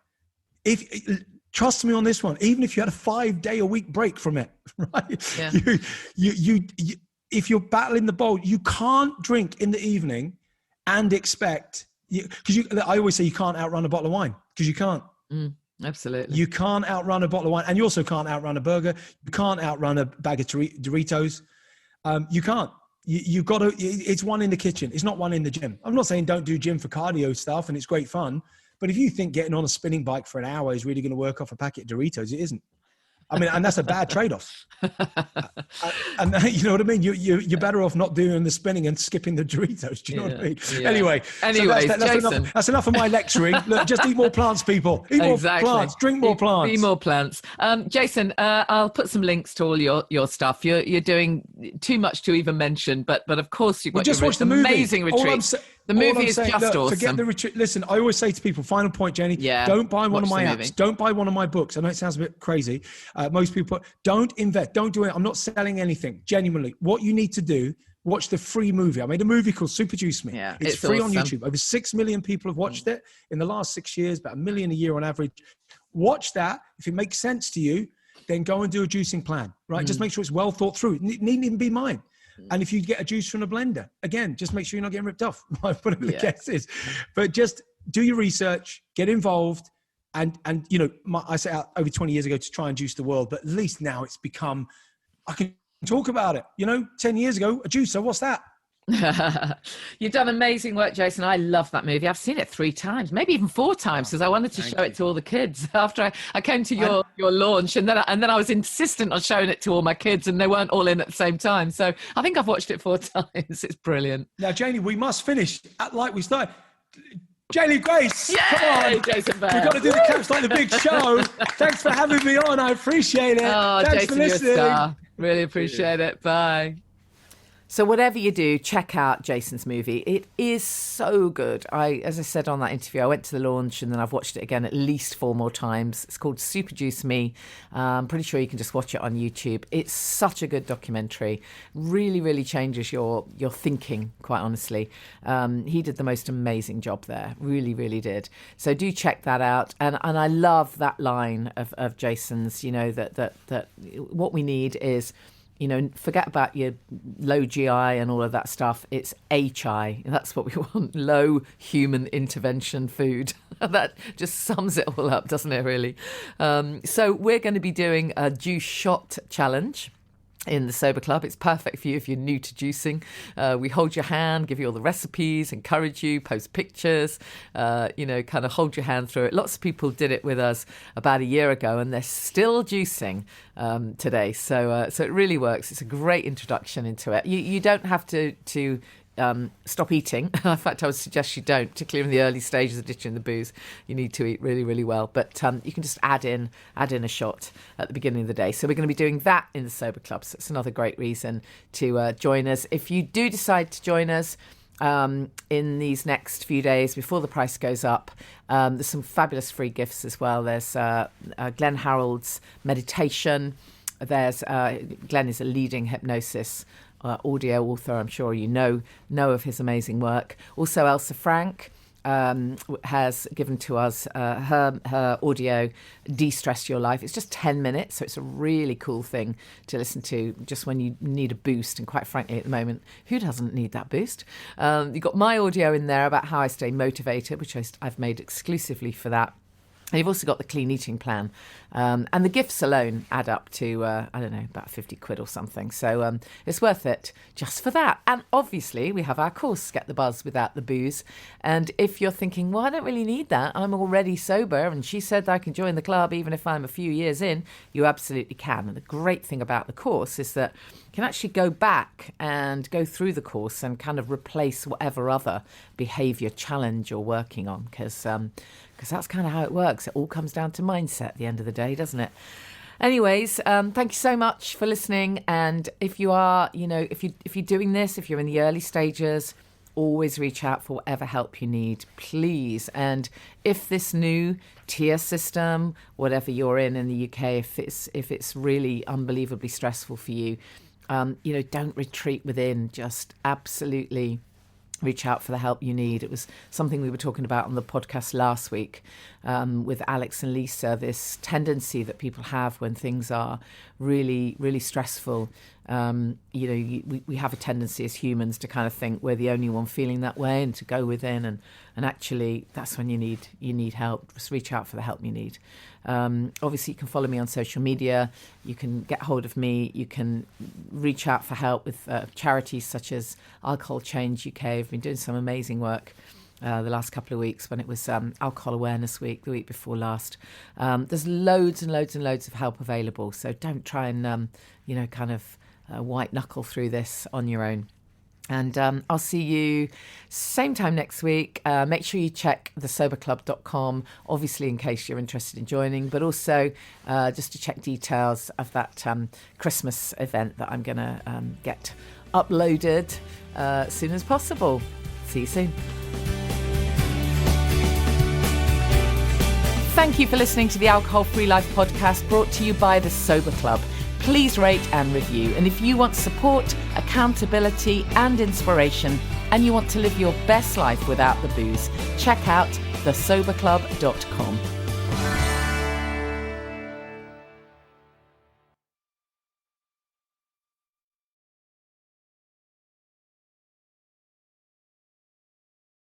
Speaker 2: Trust me on this one, even if you had a 5-day-a-week break from it, right? Yeah. You if you're battling the bowl, you can't drink in the evening and expect, I always say you can't outrun a bottle of wine, because you can't.
Speaker 1: Absolutely.
Speaker 2: You can't outrun a bottle of wine, and you also can't outrun a burger. You can't outrun a bag of Doritos. You can't. You've got to, it's one in the kitchen. It's not one in the gym. I'm not saying don't do gym for cardio stuff, and it's great fun. But if you think getting on a spinning bike for an hour is really going to work off a packet of Doritos, it isn't. I mean, and that's a bad trade-off. And you know what I mean? You're better off not doing the spinning and skipping the Doritos. Do you know what I mean?
Speaker 1: Yeah.
Speaker 2: Anyway, that's enough of my lecturing. Look, just eat more plants, people. Eat more plants. Drink more plants.
Speaker 1: Eat more plants. Jason, I'll put some links to all your stuff. You're doing too much to even mention, but of course you've got
Speaker 2: just watch the movie.
Speaker 1: Amazing retreat. The movie is just awesome.
Speaker 2: Forget the retreat. Listen, I always say to people, final point, Jenny, don't buy one of my apps. Don't buy one of my books. I know it sounds a bit crazy. Most people don't invest. Don't do it. I'm not selling anything. Genuinely, what you need to do, watch the free movie. I made a movie called Super Juice Me.
Speaker 1: Yeah,
Speaker 2: it's free
Speaker 1: awesome.
Speaker 2: on YouTube. Over 6 million people have watched it in the last 6 years, about 1 million a year on average. Watch that. If it makes sense to you, then go and do a juicing plan, right? Just make sure it's well thought through. It needn't even be mine. And if you get a juice from a blender, again, just make sure you're not getting ripped off, whatever the case is. But just do your research, get involved. And you know, I set out over 20 years ago to try and juice the world, but at least now it's become, I can talk about it. You know, 10 years ago, a juicer, what's that?
Speaker 1: You've done amazing work, Jason. I love that movie. I've seen it 3 times, maybe even 4 times, because I wanted to show it to all the kids after I came to your launch, and then I was insistent on showing it to all my kids, and they weren't all in at the same time. So I think I've watched it 4 times. It's brilliant.
Speaker 2: Now, Janey, we must finish like we started. Janey Lee Grace,
Speaker 1: Yay,
Speaker 2: come on.
Speaker 1: Jason Bell.
Speaker 2: We've got to do the Caps Like the Big Show. Thanks for having me on. I appreciate it.
Speaker 1: Oh,
Speaker 2: Thanks
Speaker 1: Jason,
Speaker 2: for listening.
Speaker 1: you're a star. Really appreciate it. Bye. So whatever you do, check out Jason's movie. It is so good. As I said on that interview, I went to the launch and then I've watched it again at least 4 more times. It's called Super Juice Me. I'm pretty sure you can just watch it on YouTube. It's such a good documentary. Really, really changes your thinking, quite honestly. He did the most amazing job there. Really, really did. So do check that out. And I love that line of Jason's, you know, that what we need is, you know, forget about your low GI and all of that stuff. It's HI. That's what we want. Low human intervention food. That just sums it all up, doesn't it, really? So we're going to be doing a juice shot challenge in the Sober Club. It's perfect for you if you're new to juicing. We hold your hand, give you all the recipes, encourage you, post pictures, you know, kind of hold your hand through it. Lots of people did it with us about a year ago and they're still juicing today. So it really works. It's a great introduction into it. You don't have to stop eating. In fact, I would suggest you don't, particularly in the early stages of ditching the booze. You need to eat really, really well. But you can just add in a shot at the beginning of the day. So we're going to be doing that in the Sober Club. So it's another great reason to join us. If you do decide to join us in these next few days before the price goes up, there's some fabulous free gifts as well. There's Glenn Harrold's meditation. There's Glenn is a leading hypnosis audio author. I'm sure you know of his amazing work. Also, Elsa Frank has given to us her audio, De-Stress Your Life. It's just 10 minutes, so it's a really cool thing to listen to just when you need a boost. And quite frankly, at the moment, who doesn't need that boost? You've got my audio in there about how I stay motivated, which I've made exclusively for that. And you've also got the clean eating plan. And the gifts alone add up to, I don't know, about 50 quid or something. So it's worth it just for that. And obviously, we have our course, Get the Buzz Without the Booze. And if you're thinking, well, I don't really need that. I'm already sober. And she said that I can join the club even if I'm a few years in. You absolutely can. And the great thing about the course is that you can actually go back and go through the course and kind of replace whatever other behaviour challenge you're working on. Because that's kind of how it works. It all comes down to mindset at the end of the day, doesn't it? Anyways, thank you so much for listening. And if you are, you know, if you're doing this, if you're in the early stages, always reach out for whatever help you need, please. And if this new tier system, whatever you're in the UK, if it's really unbelievably stressful for you, you know, don't retreat within. Just absolutely reach out for the help you need. It was something we were talking about on the podcast last week with Alex and Lisa, this tendency that people have when things are really, really stressful. You know, we have a tendency as humans to kind of think we're the only one feeling that way and to go within. And actually, that's when you need help. Just reach out for the help you need. Obviously, you can follow me on social media. You can get hold of me. You can reach out for help with charities such as Alcohol Change UK. I've been doing some amazing work the last couple of weeks when it was Alcohol Awareness Week, the week before last. There's loads and loads and loads of help available. So don't try and, white knuckle through this on your own. And I'll see you same time next week. Make sure you check thesoberclub.com, obviously in case you're interested in joining, but also just to check details of that Christmas event that I'm going to get uploaded as soon as possible. See you soon. Thank you for listening to the Alcohol Free Life podcast, brought to you by The Sober Club. Please rate and review. And if you want support, accountability and inspiration, and you want to live your best life without the booze, check out thesoberclub.com.